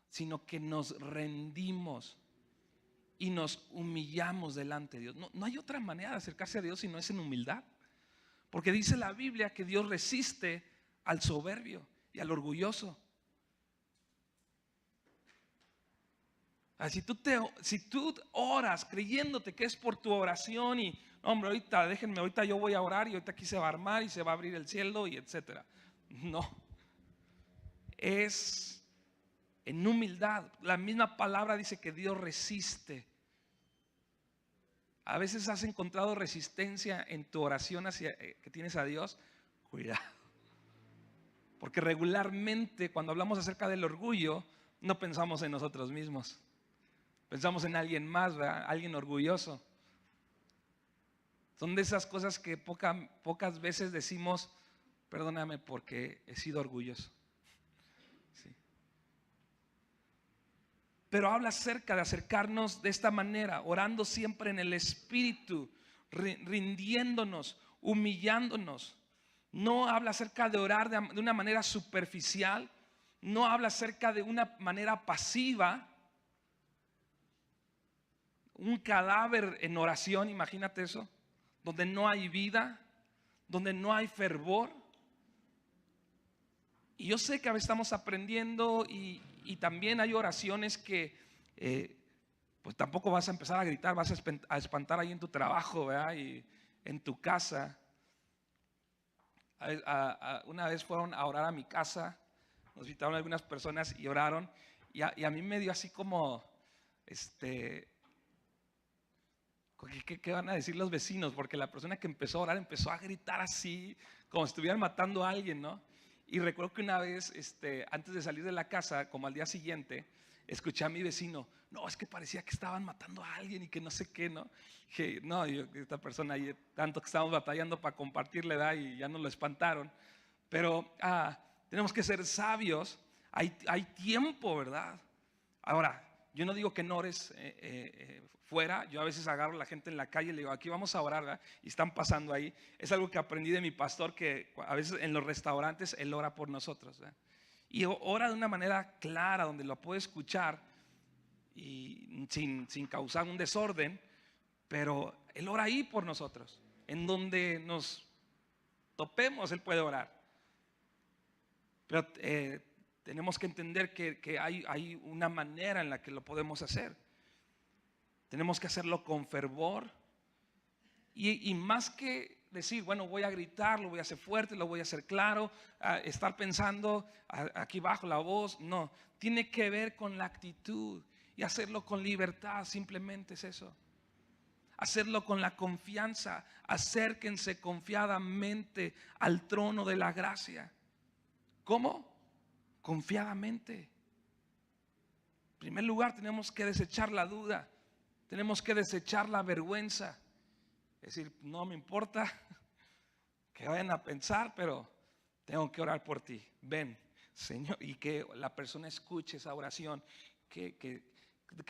sino que nos rendimos y nos humillamos delante de Dios. No hay otra manera de acercarse a Dios si no es en humildad. Porque dice la Biblia que Dios resiste al soberbio y al orgulloso. Si tú oras creyéndote que es por tu oración y no, hombre, ahorita yo voy a orar y ahorita aquí se va a armar y se va a abrir el cielo y etcétera. No. Es en humildad. La misma palabra dice que Dios resiste. A veces has encontrado resistencia en tu oración que tienes a Dios. Cuidado. Porque regularmente cuando hablamos acerca del orgullo, no pensamos en nosotros mismos. Pensamos en alguien más, ¿verdad? Alguien orgulloso. Son de esas cosas que pocas veces decimos, perdóname porque he sido orgulloso. Sí. Pero habla acerca de acercarnos de esta manera, orando siempre en el Espíritu, rindiéndonos, humillándonos. No habla acerca de orar de una manera superficial. No habla acerca de una manera pasiva. Un cadáver en oración, imagínate eso, donde no hay vida, donde no hay fervor. Y yo sé que a veces estamos aprendiendo y también hay oraciones que pues tampoco vas a empezar a gritar, vas a espantar ahí en tu trabajo, ¿verdad? Y en tu casa. Una vez fueron a orar a mi casa, nos visitaron algunas personas y oraron, y a mí me dio así como, ¿qué van a decir los vecinos? Porque la persona que empezó a orar empezó a gritar así, como si estuvieran matando a alguien, ¿no? Y recuerdo que una vez, antes de salir de la casa, como al día siguiente, escuché a mi vecino, no, es que parecía que estaban matando a alguien y que no sé qué, ¿no? Que no, esta persona, tanto que estábamos batallando para compartirle, ¿verdad? Y ya nos lo espantaron. Pero tenemos que ser sabios, hay tiempo, ¿verdad? Ahora, yo no digo que no ores fuera. Yo a veces agarro a la gente en la calle y le digo, aquí vamos a orar, ¿verdad? Y están pasando ahí. Es algo que aprendí de mi pastor, que a veces en los restaurantes él ora por nosotros, ¿verdad? Y ora de una manera clara, donde lo puede escuchar y sin causar un desorden. Pero él ora ahí por nosotros. En donde nos topemos, él puede orar. Pero tenemos que entender que hay una manera en la que lo podemos hacer. Tenemos que hacerlo con fervor. Y más que decir, bueno, voy a gritar, lo voy a hacer fuerte, lo voy a hacer claro, estar pensando aquí bajo la voz. No, tiene que ver con la actitud y hacerlo con libertad, simplemente es eso. Hacerlo con la confianza. Acérquense confiadamente al trono de la gracia. ¿Cómo? Confiadamente. En primer lugar, tenemos que desechar la duda. Tenemos que desechar la vergüenza. Es decir, no me importa que vayan a pensar, pero tengo que orar por ti. Ven, Señor, y que la persona escuche esa oración, que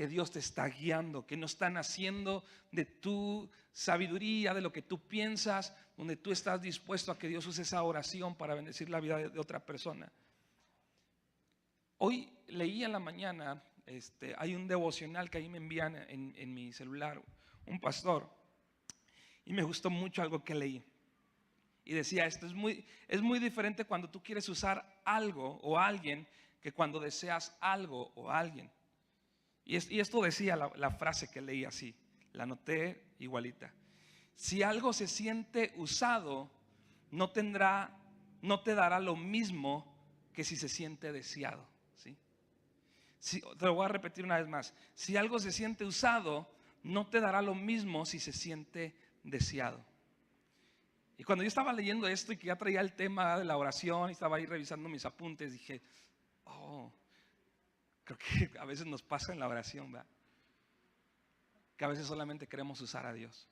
Dios te está guiando, que no están haciendo de tu sabiduría, de lo que tú piensas, donde tú estás dispuesto a que Dios use esa oración para bendecir la vida de otra persona. Hoy leí en la mañana, hay un devocional que ahí me envían en mi celular, un pastor, y me gustó mucho algo que leí. Y decía, esto es muy diferente cuando tú quieres usar algo o alguien que cuando deseas algo o alguien. Y esto decía la frase que leí así, la anoté igualita. Si algo se siente usado, no te dará lo mismo que si se siente deseado. ¿Sí? Te lo voy a repetir una vez más. Si algo se siente usado, no te dará lo mismo si se siente deseado. Y cuando yo estaba leyendo esto y que ya traía el tema de la oración y estaba ahí revisando mis apuntes, dije, creo que a veces nos pasa en la oración, ¿verdad? Que a veces solamente queremos usar a Dios.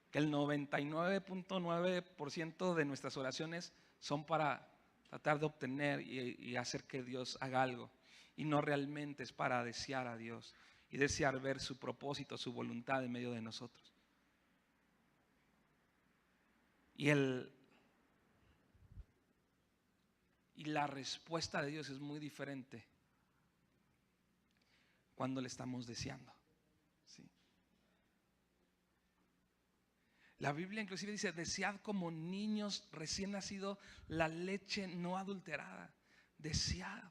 Que el 99.9% de nuestras oraciones son para tratar de obtener y hacer que Dios haga algo. Y no realmente es para desear a Dios y desear ver su propósito, su voluntad en medio de nosotros. Y la respuesta de Dios es muy diferente cuando le estamos deseando. ¿Sí? La Biblia inclusive dice, desead como niños recién nacidos la leche no adulterada. Desead.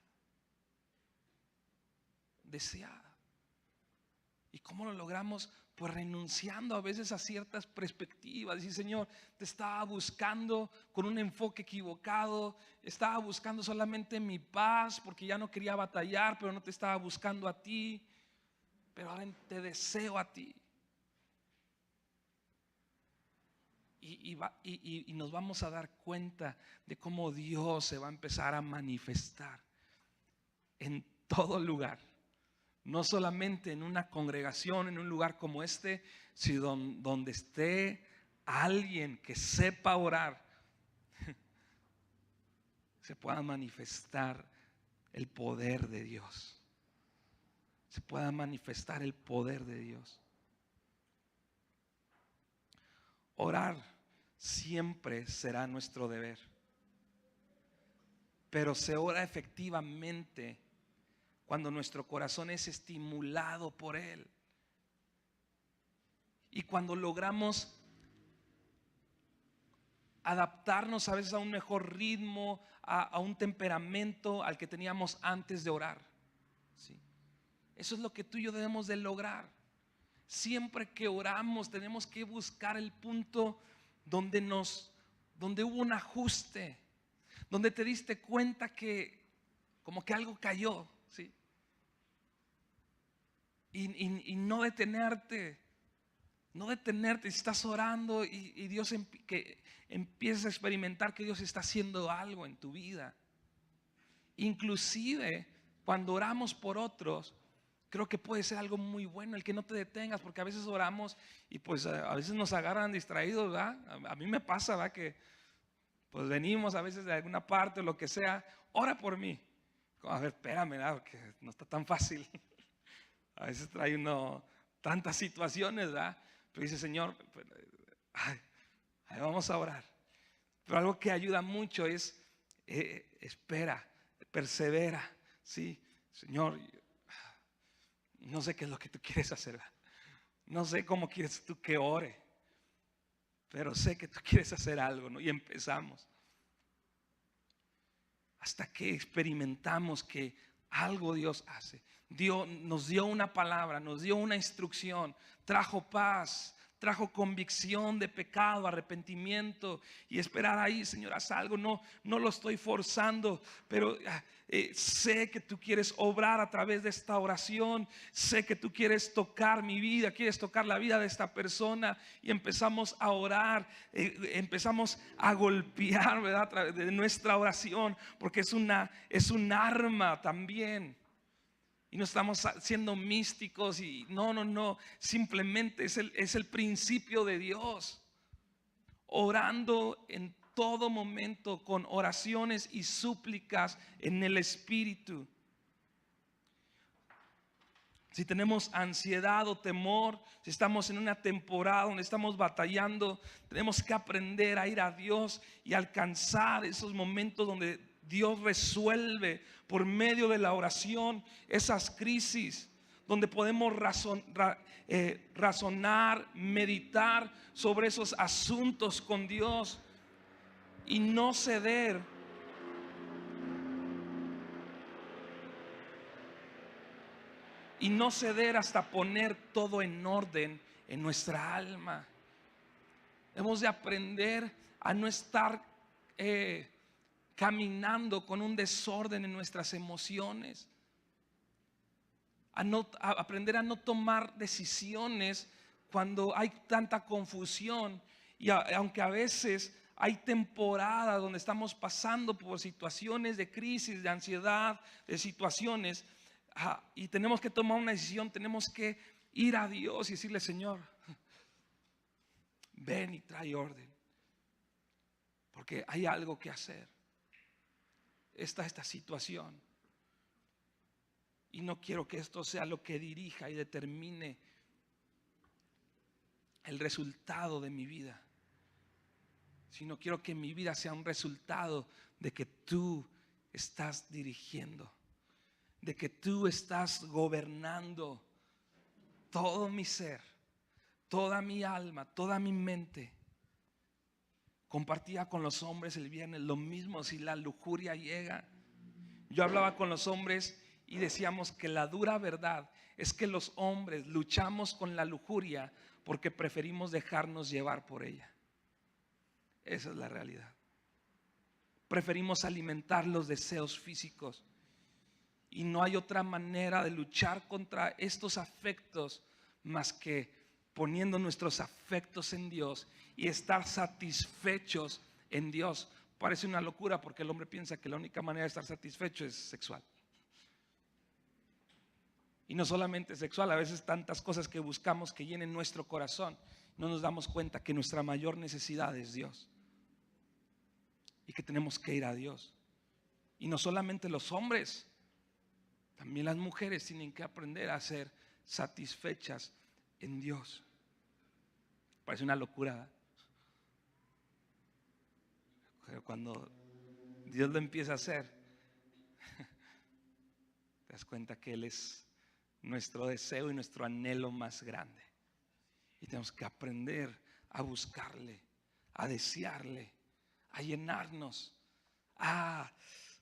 Desead. ¿Y cómo lo logramos? Pues renunciando a veces a ciertas perspectivas. Decir, Señor, te estaba buscando con un enfoque equivocado. Estaba buscando solamente mi paz porque ya no quería batallar, pero no te estaba buscando a ti. Pero ahora te deseo a ti. Y nos vamos a dar cuenta de cómo Dios se va a empezar a manifestar en todo lugar. No solamente en una congregación, en un lugar como este, sino donde esté alguien que sepa orar, se pueda manifestar el poder de Dios. se pueda manifestar el poder de Dios. Orar siempre será nuestro deber, pero se ora efectivamente cuando nuestro corazón es estimulado por Él y cuando logramos adaptarnos a veces a un mejor ritmo, a un temperamento al que teníamos antes de orar. ¿Sí? Eso es lo que tú y yo debemos de lograr. Siempre que oramos tenemos que buscar el punto donde hubo un ajuste, donde te diste cuenta que como que algo cayó, ¿sí? Y no detenerte. No detenerte, si estás orando y Dios que empiezas a experimentar que Dios está haciendo algo en tu vida. Inclusive cuando oramos por otros, creo que puede ser algo muy bueno el que no te detengas, porque a veces oramos y pues a veces nos agarran distraídos, ¿verdad? A mí me pasa, ¿verdad? Que pues venimos a veces de alguna parte o lo que sea, ora por mí. A ver, espérame, ¿verdad? Porque no está tan fácil. A veces trae uno tantas situaciones, ¿verdad? Pero dice, Señor, pues, ahí vamos a orar. Pero algo que ayuda mucho es espera, persevera, ¿sí? Señor, no sé qué es lo que tú quieres hacer, ¿verdad? No sé cómo quieres tú que ore, pero sé que tú quieres hacer algo, ¿no? Y empezamos. Hasta que experimentamos que algo Dios hace. Dios nos dio una palabra, nos dio una instrucción, trajo paz, trajo convicción de pecado, arrepentimiento y esperar ahí, Señor, haz algo. No lo estoy forzando, pero sé que tú quieres obrar a través de esta oración. Sé que tú quieres tocar mi vida, quieres tocar la vida de esta persona y empezamos a orar, empezamos a golpear, ¿verdad? A través de nuestra oración, porque es un arma también. Y no estamos siendo místicos y no, simplemente es el principio de Dios. Orando en todo momento con oraciones y súplicas en el Espíritu. Si tenemos ansiedad o temor, si estamos en una temporada donde estamos batallando, tenemos que aprender a ir a Dios y alcanzar esos momentos donde Dios resuelve por medio de la oración esas crisis, donde podemos razonar, meditar sobre esos asuntos con Dios y no ceder. Y no ceder hasta poner todo en orden en nuestra alma. Hemos de aprender a no estar caminando con un desorden en nuestras emociones. A aprender a no tomar decisiones cuando hay tanta confusión. Y aunque a veces hay temporadas donde estamos pasando por situaciones de crisis, de ansiedad, de situaciones, y tenemos que tomar una decisión, tenemos que ir a Dios y decirle, Señor, ven y trae orden, porque hay algo que hacer. Esta situación y no quiero que esto sea lo que dirija y determine el resultado de mi vida, sino quiero que mi vida sea un resultado de que tú estás dirigiendo, de que tú estás gobernando todo mi ser, toda mi alma, toda mi mente. Compartía con los hombres el viernes lo mismo. Si la lujuria llega, yo hablaba con los hombres y decíamos que la dura verdad es que los hombres luchamos con la lujuria porque preferimos dejarnos llevar por ella. Esa es la realidad. Preferimos alimentar los deseos físicos. Y no hay otra manera de luchar contra estos afectos más que poniendo nuestros afectos en Dios y estar satisfechos en Dios. Parece una locura porque el hombre piensa que la única manera de estar satisfecho es sexual. Y no solamente sexual, a veces tantas cosas que buscamos que llenen nuestro corazón. No nos damos cuenta que nuestra mayor necesidad es Dios y que tenemos que ir a Dios. Y no solamente los hombres, también También las mujeres tienen que aprender a ser satisfechas en Dios. Parece una locura, pero cuando Dios lo empieza a hacer, te das cuenta que Él es nuestro deseo y nuestro anhelo más grande. Y tenemos que aprender a buscarle, a desearle, a llenarnos, a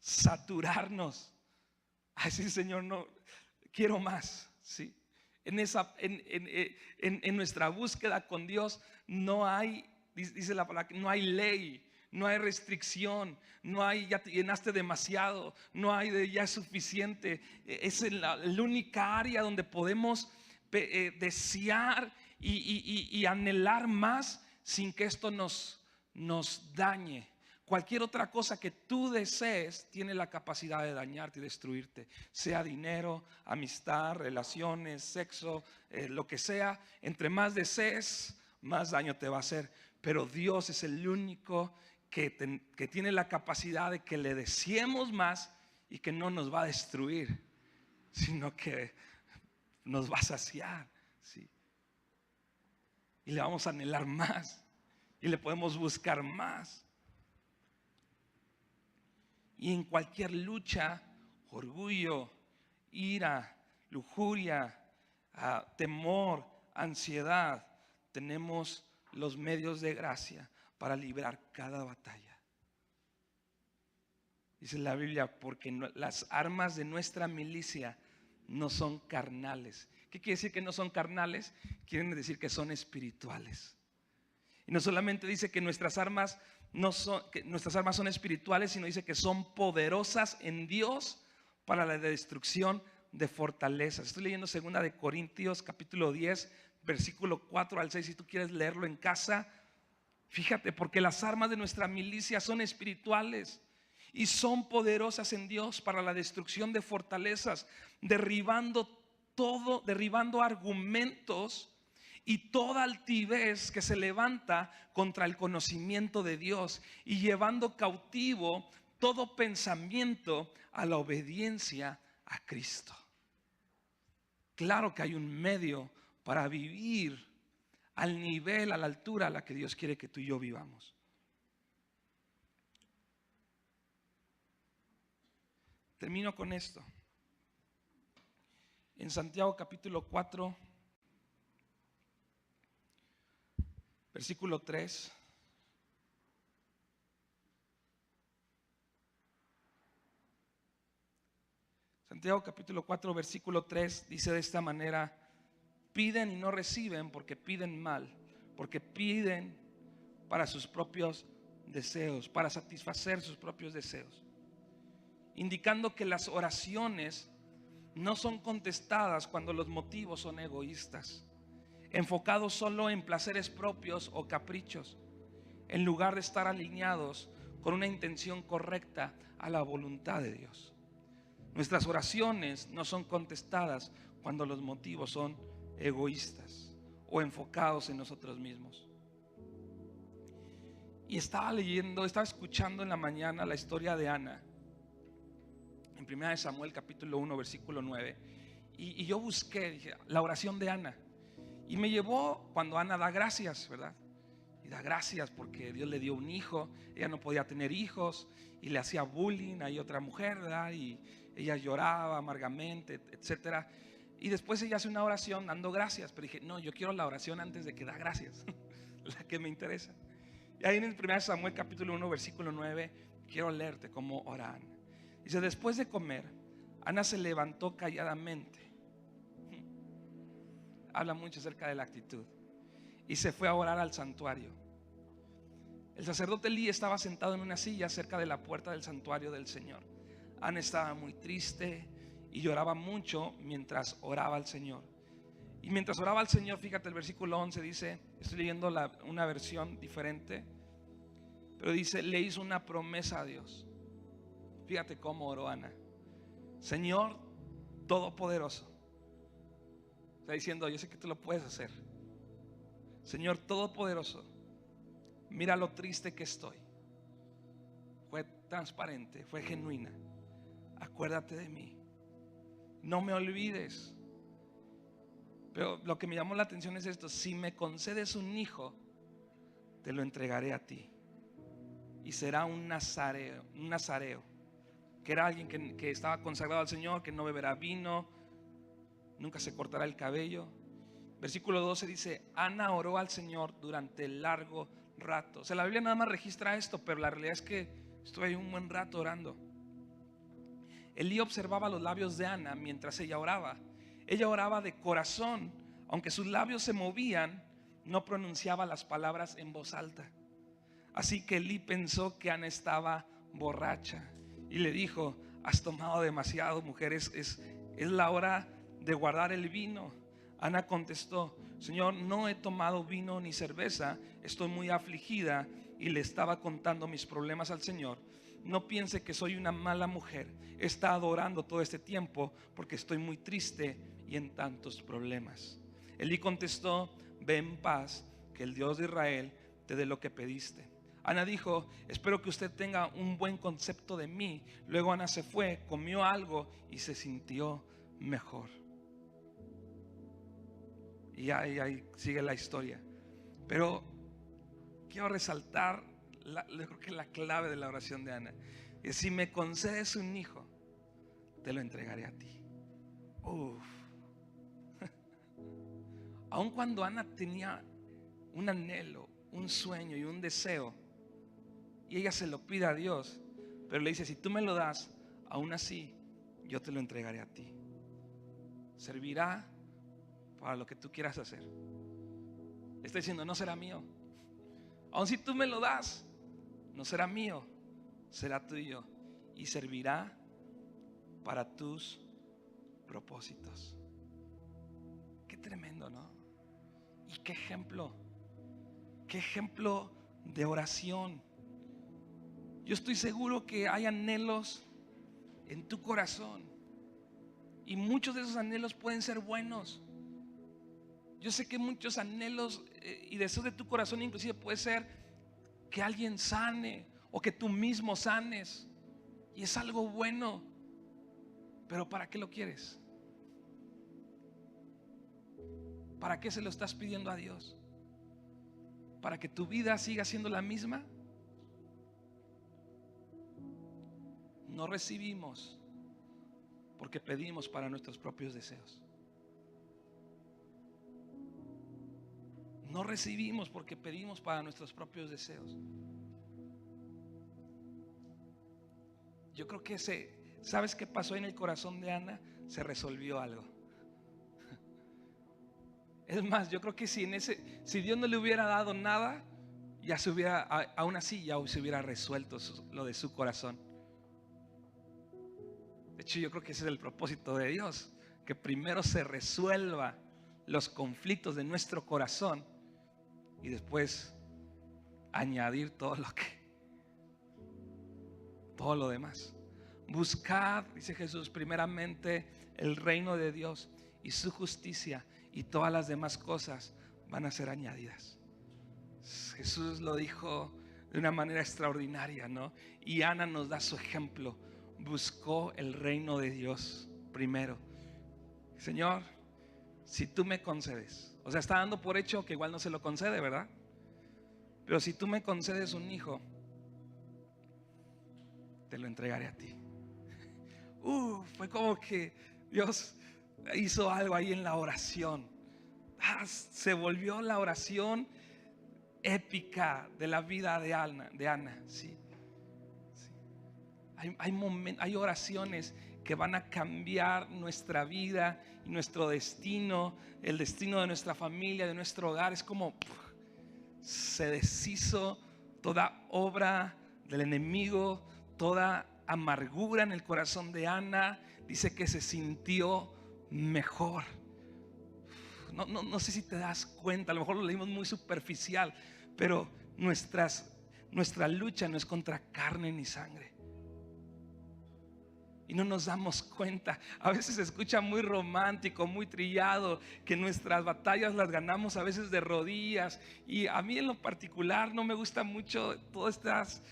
saturarnos. A decir, Señor, no quiero más. ¿Sí? En nuestra búsqueda con Dios no hay, dice la palabra, no hay ley, no hay restricción, no hay ya te llenaste demasiado, no hay de ya es suficiente. Es la única área donde podemos desear y anhelar más sin que esto nos dañe. Cualquier otra cosa que tú desees tiene la capacidad de dañarte y destruirte. Sea dinero, amistad, relaciones, sexo, lo que sea. Entre más desees, más daño te va a hacer. Pero Dios es el único que tiene la capacidad de que le deseemos más y que no nos va a destruir, sino que nos va a saciar. ¿Sí? Y le vamos a anhelar más. Y le podemos buscar más. Y en cualquier lucha, orgullo, ira, lujuria, temor, ansiedad, tenemos los medios de gracia para librar cada batalla. Dice la Biblia, porque las armas de nuestra milicia no son carnales. ¿Qué quiere decir que no son carnales? Quieren decir que son espirituales. Y no solamente dice que nuestras armas son espirituales, sino dice que son poderosas en Dios para la destrucción de fortalezas. Estoy leyendo 2 de Corintios capítulo 10 versículo 4 al 6. Si tú quieres leerlo en casa, fíjate, porque las armas de nuestra milicia son espirituales y son poderosas en Dios para la destrucción de fortalezas, derribando argumentos y toda altivez que se levanta contra el conocimiento de Dios, y llevando cautivo todo pensamiento a la obediencia a Cristo. Claro que hay un medio para vivir al nivel, a la altura a la que Dios quiere que tú y yo vivamos. Termino con esto. En Santiago capítulo 4 versículo 3. Santiago capítulo 4 versículo 3 dice de esta manera: piden y no reciben porque piden mal, porque piden para sus propios deseos, para satisfacer sus propios deseos, indicando que las oraciones no son contestadas cuando los motivos son egoístas, enfocados solo en placeres propios o caprichos, en lugar de estar alineados con una intención correcta a la voluntad de Dios. Nuestras oraciones no son contestadas cuando los motivos son egoístas o enfocados en nosotros mismos. Y estaba escuchando en la mañana la historia de Ana en 1 Samuel capítulo 1 versículo 9, y yo dije, la oración de Ana, y me llevó cuando Ana da gracias, ¿verdad? Y da gracias porque Dios le dio un hijo. Ella no podía tener hijos y le hacía bullying a otra mujer, ¿verdad? Y ella lloraba amargamente, etcétera. Y después ella hace una oración dando gracias, pero dije, no, yo quiero la oración antes de que da gracias, la que me interesa. Y ahí en el 1 Samuel capítulo 1 versículo 9 quiero leerte cómo ora Ana. Dice: después de comer, Ana se levantó calladamente. Habla mucho acerca de la actitud. Y se fue a orar al santuario. El sacerdote Elí estaba sentado en una silla cerca de la puerta del santuario del Señor. Ana estaba muy triste y lloraba mucho mientras oraba al Señor. Y mientras oraba al Señor, fíjate, el versículo 11 dice, estoy leyendo una versión diferente, pero dice: le hizo una promesa a Dios. Fíjate cómo oró Ana: Señor Todopoderoso. Está diciendo: yo sé que tú lo puedes hacer. Señor Todopoderoso, mira lo triste que estoy. Fue transparente, fue genuina. Acuérdate de mí. no me olvides. Pero lo que me llamó la atención es esto: si me concedes un hijo, te lo entregaré a ti, y será un nazareo, que era alguien que estaba consagrado al Señor, que no beberá vino, nunca se cortará el cabello. Versículo 12 dice: Ana oró al Señor durante largo rato. O sea, la Biblia nada más registra esto, pero la realidad es que estuve ahí un buen rato orando. Elí observaba los labios de Ana mientras ella oraba. Ella oraba de corazón, aunque sus labios se movían, no pronunciaba las palabras en voz alta. Así que Elí pensó que Ana estaba borracha y le dijo: has tomado demasiado, mujer, es la hora de guardar el vino. Ana contestó: Señor, no he tomado vino ni cerveza, estoy muy afligida. Y le estaba contando mis problemas al Señor. No piense que soy una mala mujer, he estado orando todo este tiempo porque estoy muy triste y en tantos problemas. Elí contestó: ve en paz, que el Dios de Israel te dé lo que pediste. Ana dijo: espero que usted tenga un buen concepto de mí. Luego Ana se fue, comió algo y se sintió mejor. Y ahí sigue la historia. Pero quiero resaltar yo creo que la clave de la oración de Ana es: si me concedes un hijo, te lo entregaré a ti. Aun cuando Ana tenía un anhelo, un sueño y un deseo, y ella se lo pide a Dios, pero le dice: si tú me lo das, aún así yo te lo entregaré a ti. Servirá para lo que tú quieras hacer. Le está diciendo: no será mío. Aun si tú me lo das, no será mío, será tuyo, y servirá para tus propósitos. Qué tremendo, ¿no? Y qué ejemplo de oración. Yo estoy seguro que hay anhelos en tu corazón, y muchos de esos anhelos pueden ser buenos. Yo sé que muchos anhelos y deseos de tu corazón inclusive puede ser que alguien sane o que tú mismo sanes, y es algo bueno. Pero ¿para qué lo quieres? ¿Para qué se lo estás pidiendo a Dios? ¿Para que tu vida siga siendo la misma? No recibimos porque pedimos para nuestros propios deseos. No recibimos porque pedimos para nuestros propios deseos. Yo creo que ¿sabes qué pasó en el corazón de Ana? Se resolvió algo. Es más, yo creo que si Dios no le hubiera dado nada, ya se hubiera, aún así ya se hubiera resuelto lo de su corazón. De hecho, yo creo que ese es el propósito de Dios, que primero se resuelva los conflictos de nuestro corazón y después añadir todo lo demás. Buscad, dice Jesús, primeramente el reino de Dios y su justicia, y todas las demás cosas van a ser añadidas. Jesús lo dijo de una manera extraordinaria, ¿no? Y Ana nos da su ejemplo. Buscó el reino de Dios primero. Señor, si tú me concedes, o sea, está dando por hecho que igual no se lo concede, ¿verdad? Pero si tú me concedes un hijo, te lo entregaré a ti. Fue como que Dios hizo algo ahí en la oración. Se volvió la oración épica de la vida de Ana, ¿sí? Hay oraciones que van a cambiar nuestra vida y nuestro destino, el destino de nuestra familia, de nuestro hogar. Es como se deshizo toda obra del enemigo, toda amargura en el corazón de Ana. Dice que se sintió mejor. No sé si te das cuenta, a lo mejor lo leímos muy superficial, pero nuestra lucha no es contra carne ni sangre. Y no nos damos cuenta. A veces se escucha muy romántico, muy trillado, que nuestras batallas las ganamos a veces de rodillas. Y a mí en lo particular no me gusta mucho todas estas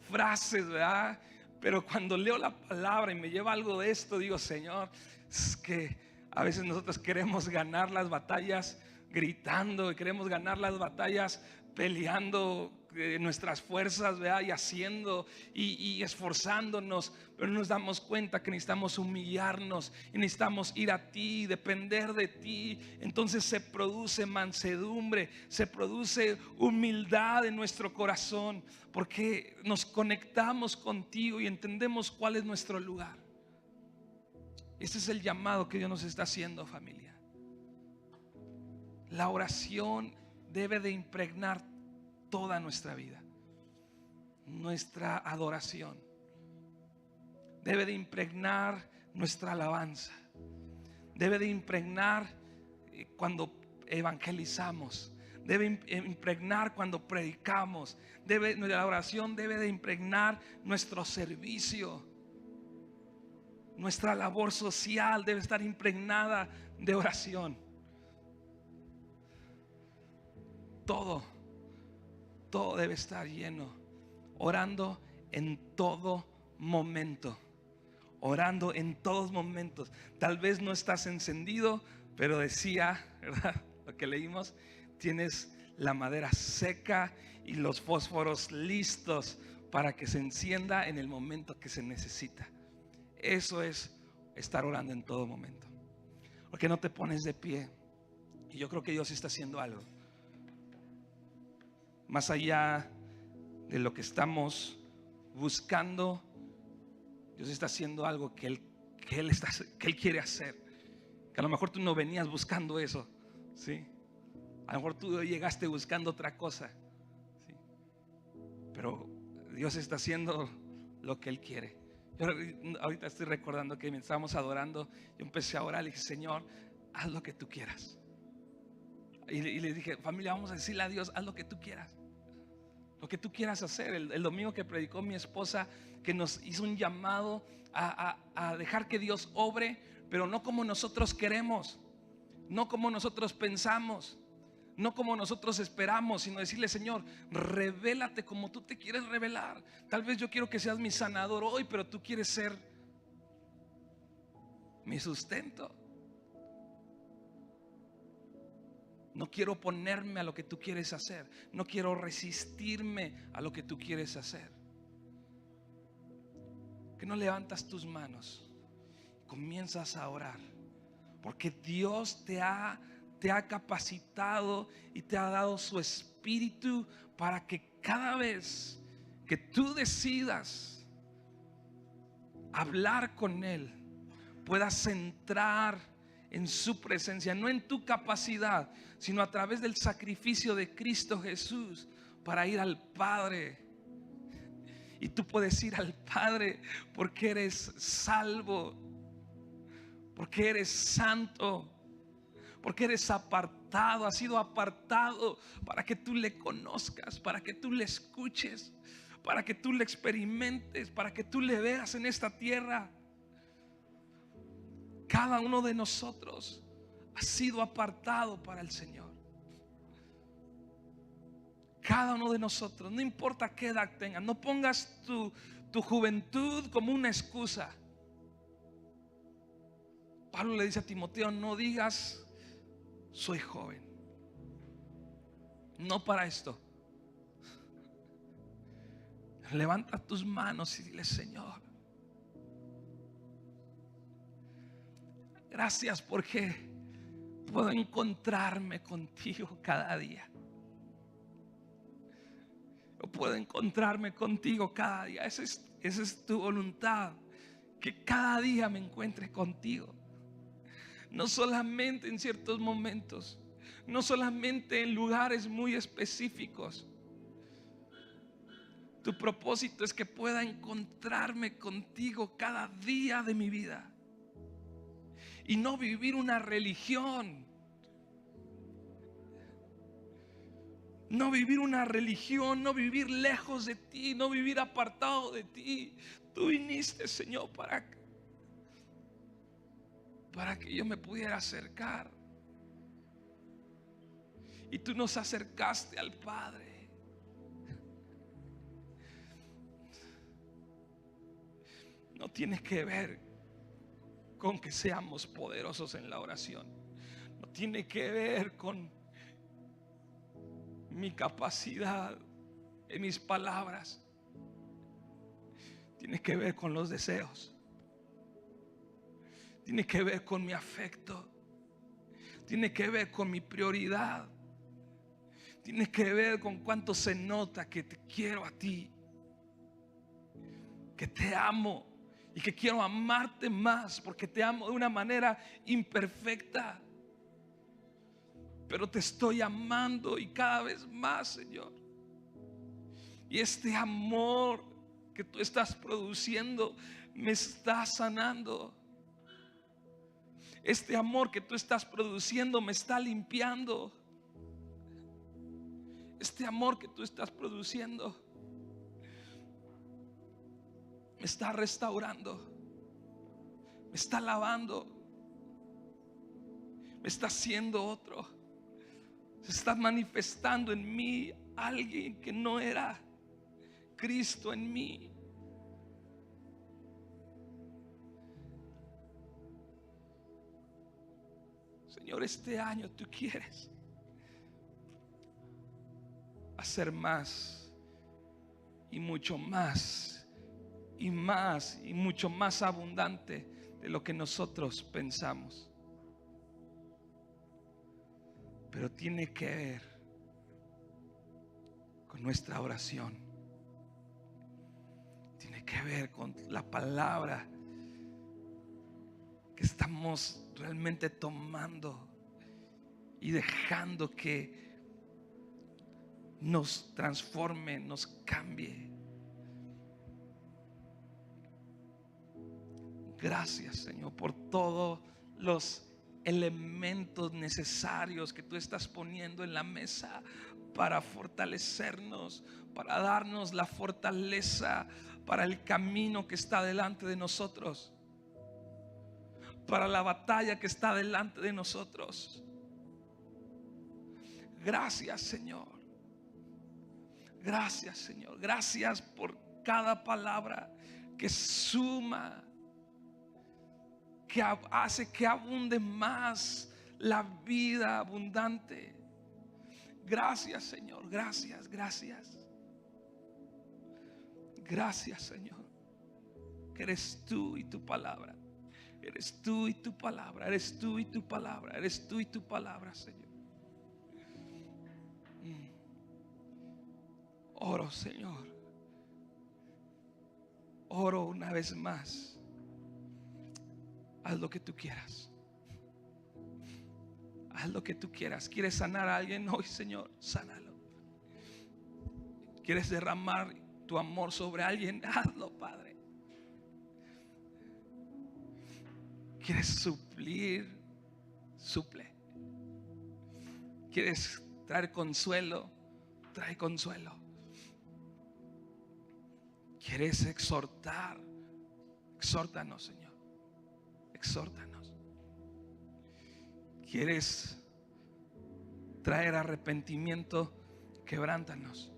frases, ¿verdad? Pero cuando leo la palabra y me lleva algo de esto, digo: Señor, Es que a veces nosotros queremos ganar las batallas gritando, y queremos ganar las batallas peleando nuestras fuerzas, ¿verdad? Y haciendo y esforzándonos, pero no nos damos cuenta que necesitamos humillarnos y necesitamos ir a ti, depender de ti. Entonces se produce mansedumbre, se produce humildad en nuestro corazón, porque nos conectamos contigo y entendemos cuál es nuestro lugar. Ese es el llamado que Dios nos está haciendo, familia. La oración debe de impregnar toda nuestra vida. Nuestra adoración debe de impregnar nuestra alabanza. Debe de impregnar cuando evangelizamos. Debe impregnar cuando predicamos. La oración debe de impregnar nuestro servicio. Nuestra labor social debe estar impregnada de oración. Todo debe estar lleno, orando en todo momento, orando en todos momentos. Tal vez no estás encendido, pero decía, ¿verdad? Lo que leímos, tienes la madera seca y los fósforos listos para que se encienda en el momento que se necesita. Eso es estar orando en todo momento. ¿Por qué no te pones de pie? Y yo creo que Dios está haciendo algo. Más allá de lo que estamos buscando, Dios está haciendo algo que Él quiere hacer. Que a lo mejor tú no venías buscando eso, ¿sí? A lo mejor tú llegaste buscando otra cosa, ¿sí? Pero Dios está haciendo lo que Él quiere. Yo ahorita estoy recordando que mientras estábamos adorando, yo empecé a orar y dije: Señor, haz lo que tú quieras. Y le dije: familia, vamos a decirle a Dios: haz lo que tú quieras. Lo que tú quieras hacer. El domingo que predicó mi esposa, que nos hizo un llamado a dejar que Dios obre, pero no como nosotros queremos, no como nosotros pensamos, no como nosotros esperamos, sino decirle: Señor, revélate como tú te quieres revelar. Tal vez yo quiero que seas mi sanador hoy, pero tú quieres ser mi sustento. No quiero oponerme a lo que tú quieres hacer. No quiero resistirme a lo que tú quieres hacer. Que no levantas tus manos y comienzas a orar, porque Dios te ha capacitado y te ha dado su espíritu para que cada vez que tú decidas hablar con Él, puedas entrar en su presencia, no en tu capacidad, sino a través del sacrificio de Cristo Jesús para ir al Padre. Y tú puedes ir al Padre porque eres salvo, porque eres santo, porque eres apartado, has sido apartado para que tú le conozcas, para que tú le escuches, para que tú le experimentes, para que tú le veas en esta tierra. Cada uno de nosotros ha sido apartado para el Señor. Cada uno de nosotros, no importa qué edad tengas, no pongas tu juventud como una excusa. Pablo le dice a Timoteo: no digas soy joven. No para esto. Levanta tus manos y dile: Señor, gracias porque puedo encontrarme contigo cada día. Yo puedo encontrarme contigo cada día. Esa es tu voluntad, que cada día me encuentre contigo. No solamente en ciertos momentos, no solamente en lugares muy específicos. Tu propósito es que pueda encontrarme contigo cada día de mi vida y no vivir una religión. No vivir una religión, no vivir lejos de ti, no vivir apartado de ti. Tú viniste, Señor, para que yo me pudiera acercar. Y tú nos acercaste al Padre. No tienes que ver con que seamos poderosos en la oración. No tiene que ver con mi capacidad en mis palabras. Tiene que ver con los deseos. Tiene que ver con mi afecto. Tiene que ver con mi prioridad. Tiene que ver con cuánto se nota que te quiero a ti, que te amo y que quiero amarte más, porque te amo de una manera imperfecta, pero te estoy amando y cada vez más, Señor. Y este amor que tú estás produciendo me está sanando. Este amor que tú estás produciendo me está limpiando. Este amor que tú estás produciendo me está restaurando, me está lavando, me está haciendo otro. Se está manifestando en mí alguien que no era Cristo en mí. Señor, este año tú quieres hacer más y mucho más y más y mucho más abundante de lo que nosotros pensamos. Pero tiene que ver con nuestra oración. Tiene que ver con la palabra que estamos realmente tomando y dejando que nos transforme, nos cambie. Gracias, Señor, por todos los elementos necesarios que tú estás poniendo en la mesa para fortalecernos, para darnos la fortaleza para el camino que está delante de nosotros, para la batalla que está delante de nosotros. Gracias, Señor. Gracias, Señor. Gracias por cada palabra que suma, que hace que abunde más la vida abundante. Gracias, Señor. Gracias, gracias. Gracias, Señor, que eres tú y tu palabra. Eres tú y tu palabra. Eres tú y tu palabra. Eres tú y tu palabra, Señor. Oro, Señor. Oro una vez más. Haz lo que tú quieras. Haz lo que tú quieras. ¿Quieres sanar a alguien hoy, Señor? Sánalo. ¿Quieres derramar tu amor sobre alguien? Hazlo, Padre. ¿Quieres suplir? Suple. ¿Quieres traer consuelo? Trae consuelo. ¿Quieres exhortar? Exhórtanos, Señor. Exhórtanos. ¿Quieres traer arrepentimiento? Quebrántanos.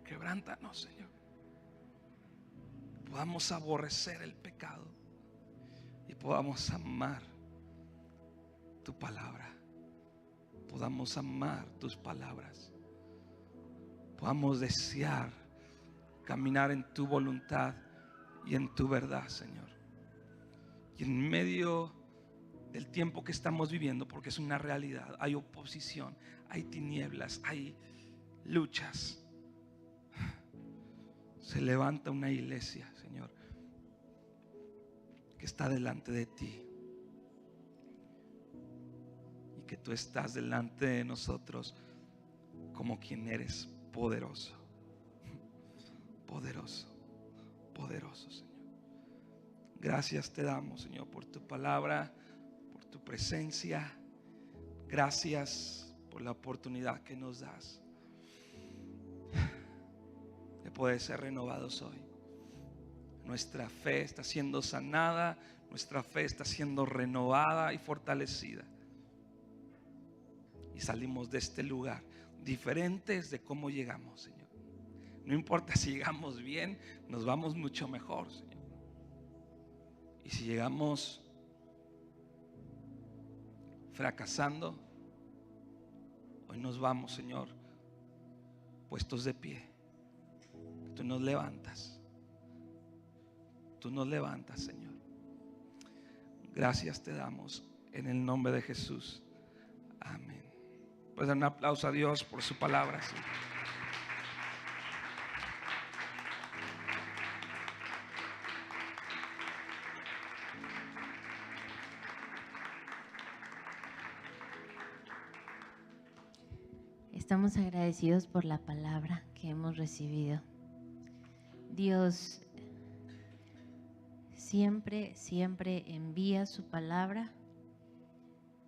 Quebrántanos, Señor. Podamos aborrecer el pecado y podamos amar tu palabra. Podamos amar tus palabras. Podamos desear caminar en tu voluntad y en tu verdad, Señor. Y en medio del tiempo que estamos viviendo, porque es una realidad, hay oposición, hay tinieblas, hay luchas. Se levanta una iglesia, Señor, que está delante de ti. Y que tú estás delante de nosotros como quien eres poderoso. Poderoso, poderoso, Señor. Gracias te damos, Señor, por tu palabra, por tu presencia. Gracias por la oportunidad que nos das de poder ser renovados hoy. Nuestra fe está siendo sanada, nuestra fe está siendo renovada y fortalecida. Y salimos de este lugar diferentes de cómo llegamos, Señor. No importa si llegamos bien, nos vamos mucho mejor, Señor. Y si llegamos fracasando, hoy nos vamos, Señor, puestos de pie. Tú nos levantas. Tú nos levantas, Señor. Gracias te damos en el nombre de Jesús. Amén. Pues dar un aplauso a Dios por su palabra. ¿Sí? Estamos agradecidos por la palabra que hemos recibido. Dios siempre envía su palabra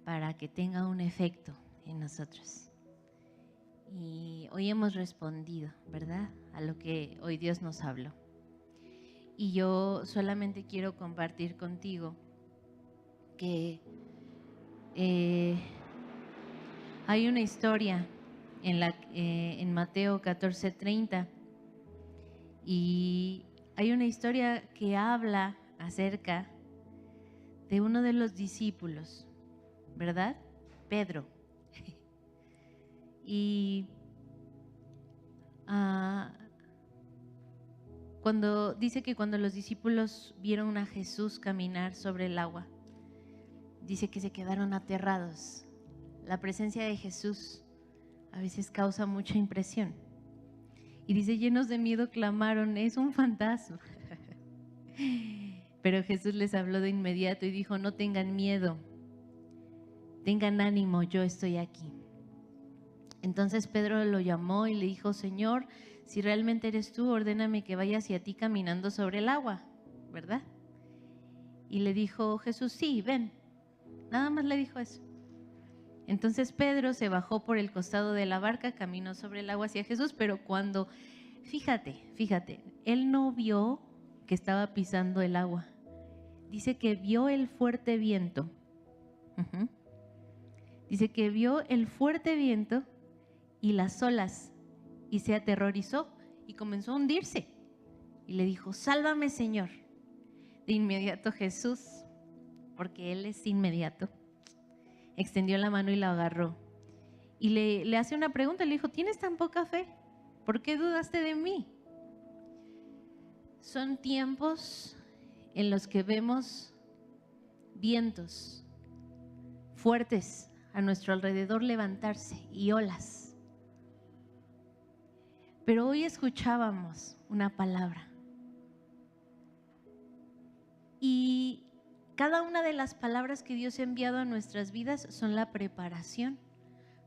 para que tenga un efecto en nosotros. Y hoy hemos respondido, ¿verdad?, a lo que hoy Dios nos habló. Y yo solamente quiero compartir contigo que hay una historia en Mateo 14:30, y hay una historia que habla acerca de uno de los discípulos, ¿verdad? Pedro. Y cuando dice que cuando los discípulos vieron a Jesús caminar sobre el agua, dice que se quedaron aterrados. La presencia de Jesús a veces causa mucha impresión. Y dice, llenos de miedo clamaron, es un fantasma. Pero Jesús les habló de inmediato y dijo, no tengan miedo, tengan ánimo, yo estoy aquí. Entonces Pedro lo llamó y le dijo, Señor, si realmente eres tú, ordéname que vaya hacia ti caminando sobre el agua, ¿verdad? Y le dijo Jesús, sí, ven. Nada más le dijo eso. Entonces Pedro se bajó por el costado de la barca, caminó sobre el agua hacia Jesús, pero cuando, fíjate, él no vio que estaba pisando el agua. Dice que vio el fuerte viento. Dice que vio el fuerte viento y las olas y se aterrorizó y comenzó a hundirse. Y le dijo, sálvame, Señor. De inmediato Jesús, porque Él es inmediato, extendió la mano y la agarró. Y le hace una pregunta, le dijo, ¿tienes tan poca fe? ¿Por qué dudaste de mí? Son tiempos en los que vemos vientos fuertes a nuestro alrededor levantarse y olas. Pero hoy escuchábamos una palabra. Y cada una de las palabras que Dios ha enviado a nuestras vidas son la preparación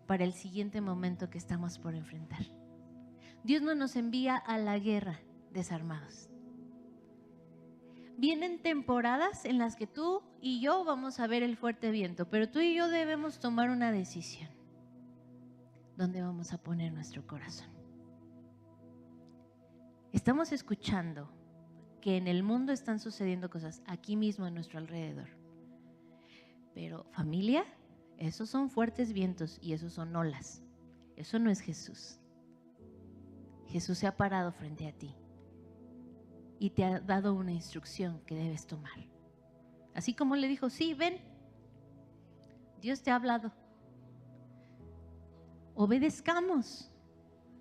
para el siguiente momento que estamos por enfrentar. Dios no nos envía a la guerra desarmados. Vienen temporadas en las que tú y yo vamos a ver el fuerte viento, pero tú y yo debemos tomar una decisión. ¿Dónde vamos a poner nuestro corazón? Estamos escuchando que en el mundo están sucediendo cosas aquí mismo a nuestro alrededor. Pero familia, esos son fuertes vientos y esos son olas. Eso no es Jesús. Jesús se ha parado frente a ti y te ha dado una instrucción que debes tomar. Así como le dijo, sí, ven, Dios te ha hablado. Obedezcamos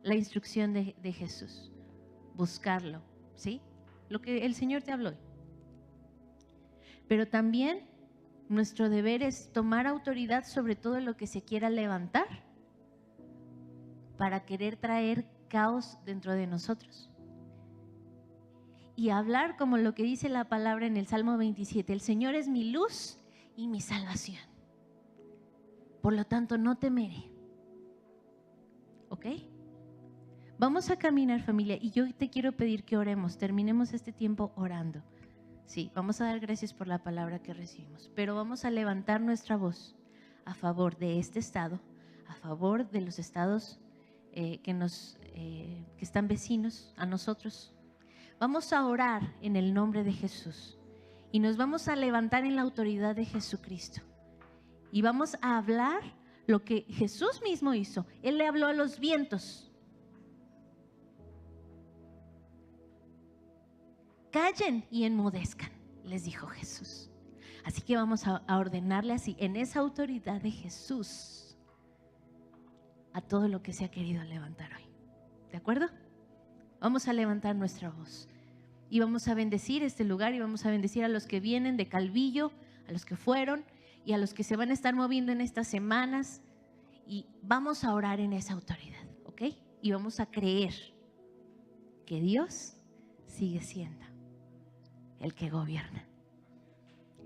la instrucción de Jesús, buscarlo, ¿sí? Lo que el Señor te habló. Pero también nuestro deber es tomar autoridad sobre todo lo que se quiera levantar para querer traer caos dentro de nosotros. Y hablar como lo que dice la palabra en el Salmo 27, el Señor es mi luz y mi salvación. Por lo tanto, no temeré. ¿Ok? Vamos a caminar, familia, y yo te quiero pedir que oremos, terminemos este tiempo orando. Sí, vamos a dar gracias por la palabra que recibimos, pero vamos a levantar nuestra voz a favor de este estado, a favor de los estados que están vecinos a nosotros. Vamos a orar en el nombre de Jesús y nos vamos a levantar en la autoridad de Jesucristo y vamos a hablar lo que Jesús mismo hizo. Él le habló a los vientos. Callen y enmudezcan, les dijo Jesús. Así que vamos a ordenarle así, en esa autoridad de Jesús, a todo lo que se ha querido levantar hoy. ¿De acuerdo? Vamos a levantar nuestra voz y vamos a bendecir este lugar y vamos a bendecir a los que vienen de Calvillo, a los que fueron y a los que se van a estar moviendo en estas semanas, y vamos a orar en esa autoridad, ¿ok? Y vamos a creer que Dios sigue siendo el que gobierna.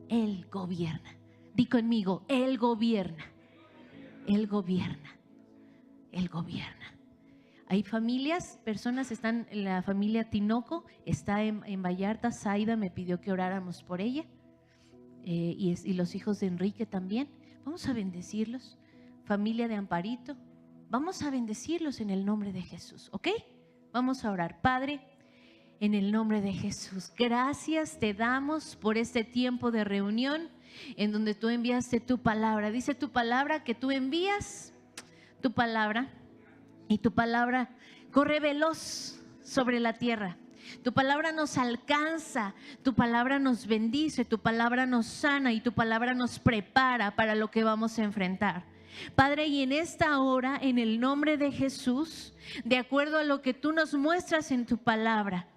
Él gobierna. Di conmigo, Él gobierna. Él gobierna. Él gobierna. Hay familias, personas están, la familia Tinoco está en Vallarta. Zaida me pidió que oráramos por ella, y los hijos de Enrique también. Vamos a bendecirlos. Familia de Amparito, vamos a bendecirlos en el nombre de Jesús, ¿ok? Vamos a orar. Padre, en el nombre de Jesús, gracias te damos por este tiempo de reunión en donde tú enviaste tu palabra. Dice tu palabra que tú envías tu palabra y tu palabra corre veloz sobre la tierra. Tu palabra nos alcanza, tu palabra nos bendice, tu palabra nos sana y tu palabra nos prepara para lo que vamos a enfrentar. Padre, y en esta hora, en el nombre de Jesús, de acuerdo a lo que tú nos muestras en tu palabra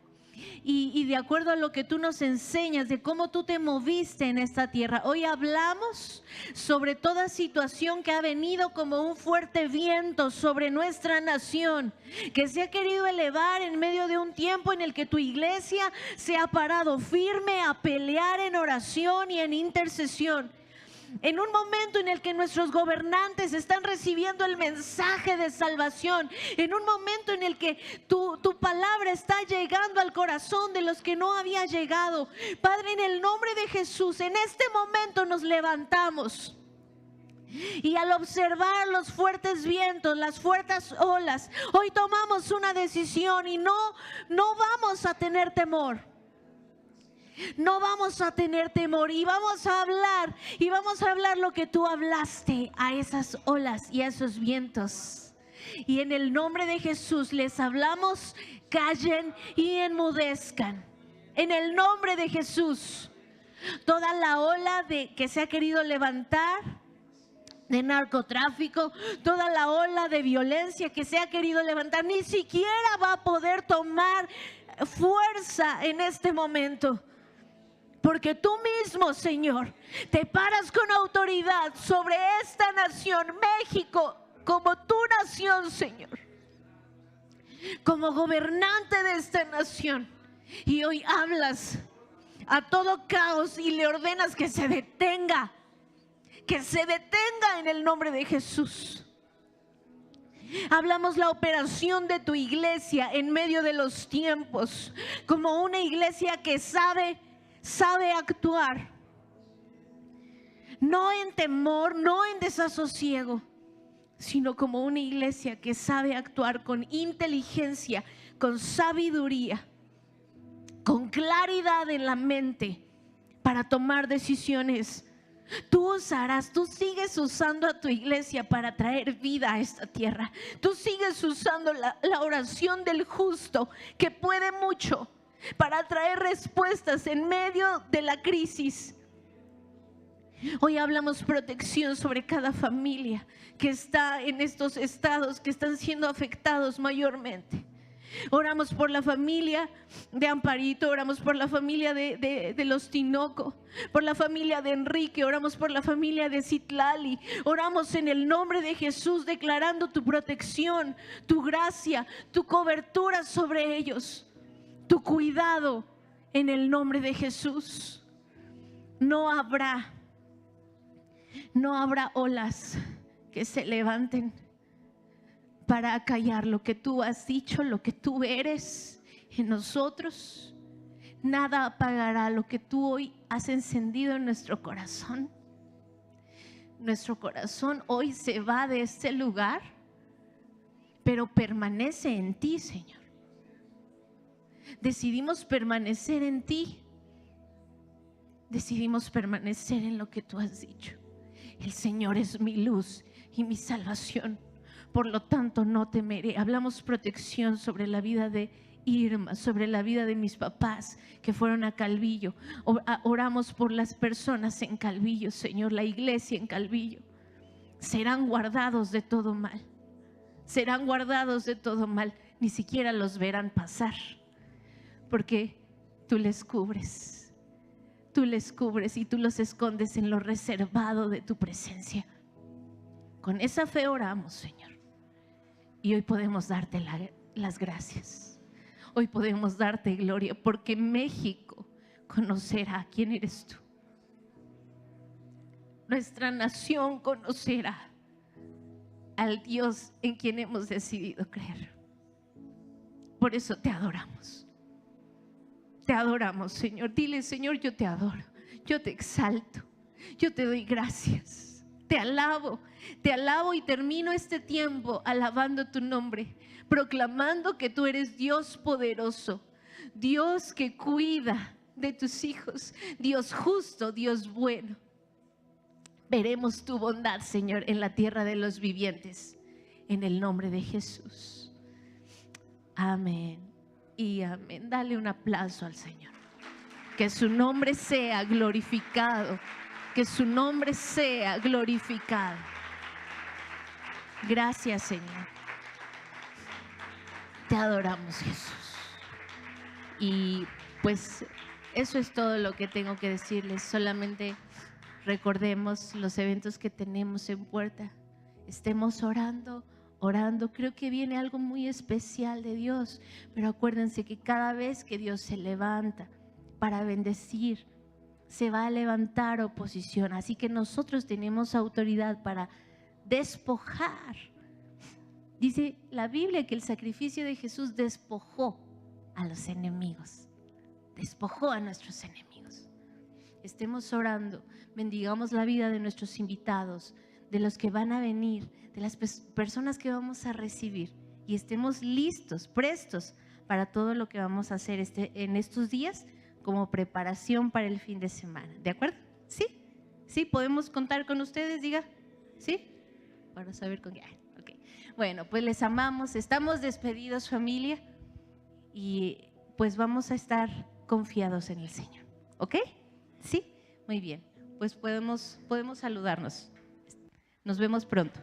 y de acuerdo a lo que tú nos enseñas de cómo tú te moviste en esta tierra, hoy hablamos sobre toda situación que ha venido como un fuerte viento sobre nuestra nación, que se ha querido elevar en medio de un tiempo en el que tu iglesia se ha parado firme a pelear en oración y en intercesión. En un momento en el que nuestros gobernantes están recibiendo el mensaje de salvación, en un momento en el que tu palabra está llegando al corazón de los que no había llegado. Padre, en el nombre de Jesús, en este momento nos levantamos. Y al observar los fuertes vientos, las fuertes olas, hoy tomamos una decisión y no vamos a tener temor. No vamos a tener temor y vamos a hablar lo que tú hablaste a esas olas y a esos vientos. Y en el nombre de Jesús les hablamos, callen y enmudezcan. En el nombre de Jesús, toda la ola que se ha querido levantar de narcotráfico, toda la ola de violencia que se ha querido levantar, ni siquiera va a poder tomar fuerza en este momento. Porque tú mismo, Señor, te paras con autoridad sobre esta nación, México, como tu nación, Señor, como gobernante de esta nación. Y hoy hablas a todo caos y le ordenas que se detenga en el nombre de Jesús. Hablamos la operación de tu iglesia en medio de los tiempos, como una iglesia que sabe actuar, no en temor, no en desasosiego, sino como una iglesia que sabe actuar con inteligencia, con sabiduría, con claridad en la mente para tomar decisiones. Tú sigues usando a tu iglesia para traer vida a esta tierra. Tú sigues usando la oración del justo, que puede mucho, para traer respuestas en medio de la crisis. Hoy hablamos protección sobre cada familia que está en estos estados que están siendo afectados mayormente. Oramos por la familia de Amparito, oramos por la familia de los Tinoco, por la familia de Enrique, oramos por la familia de Citlali. Oramos en el nombre de Jesús, declarando tu protección, tu gracia, tu cobertura sobre ellos, tu cuidado en el nombre de Jesús. No habrá olas que se levanten para acallar lo que tú has dicho, lo que tú eres en nosotros. Nada apagará lo que tú hoy has encendido en nuestro corazón. Nuestro corazón hoy se va de este lugar, pero permanece en ti, Señor. Decidimos permanecer en ti. Decidimos permanecer en lo que tú has dicho. El Señor es mi luz y mi salvación, por lo tanto no temeré. Hablamos protección sobre la vida de Irma, sobre la vida de mis papás que fueron a Calvillo. Oramos por las personas en Calvillo, Señor, la iglesia en Calvillo. Serán guardados de todo mal. Serán guardados de todo mal. Ni siquiera los verán pasar, porque tú les cubres. Tú les cubres y tú los escondes en lo reservado de tu presencia. Con esa fe oramos, Señor. Y hoy podemos darte las gracias. Hoy podemos darte gloria, porque México conocerá quién eres tú. Nuestra nación conocerá al Dios en quien hemos decidido creer. Por eso te adoramos. Te adoramos, Señor. Dile: Señor, yo te adoro, yo te exalto, yo te doy gracias. Te alabo y termino este tiempo alabando tu nombre, proclamando que tú eres Dios poderoso, Dios que cuida de tus hijos, Dios justo, Dios bueno. Veremos tu bondad, Señor, en la tierra de los vivientes, en el nombre de Jesús. Amén y amén. Dale un aplauso al Señor. Que su nombre sea glorificado. Que su nombre sea glorificado. Gracias, Señor. Te adoramos, Jesús. Y pues eso es todo lo que tengo que decirles. Solamente recordemos los eventos que tenemos en puerta. Estemos orando. Creo que viene algo muy especial de Dios. Pero acuérdense que cada vez que Dios se levanta para bendecir, se va a levantar oposición. Así que nosotros tenemos autoridad para despojar. Dice la Biblia que el sacrificio de Jesús despojó a los enemigos. Despojó a nuestros enemigos. Estemos orando, bendigamos la vida de nuestros invitados, de los que van a venir, de las personas que vamos a recibir, y estemos listos, prestos para todo lo que vamos a hacer en estos días como preparación para el fin de semana. ¿De acuerdo? ¿Sí? ¿Sí? ¿Podemos contar con ustedes? Diga. ¿Sí? Para saber con qué. Okay. Bueno, pues les amamos. Estamos despedidos, familia. Y pues vamos a estar confiados en el Señor. ¿Ok? ¿Sí? Muy bien. Pues podemos saludarnos. Nos vemos pronto.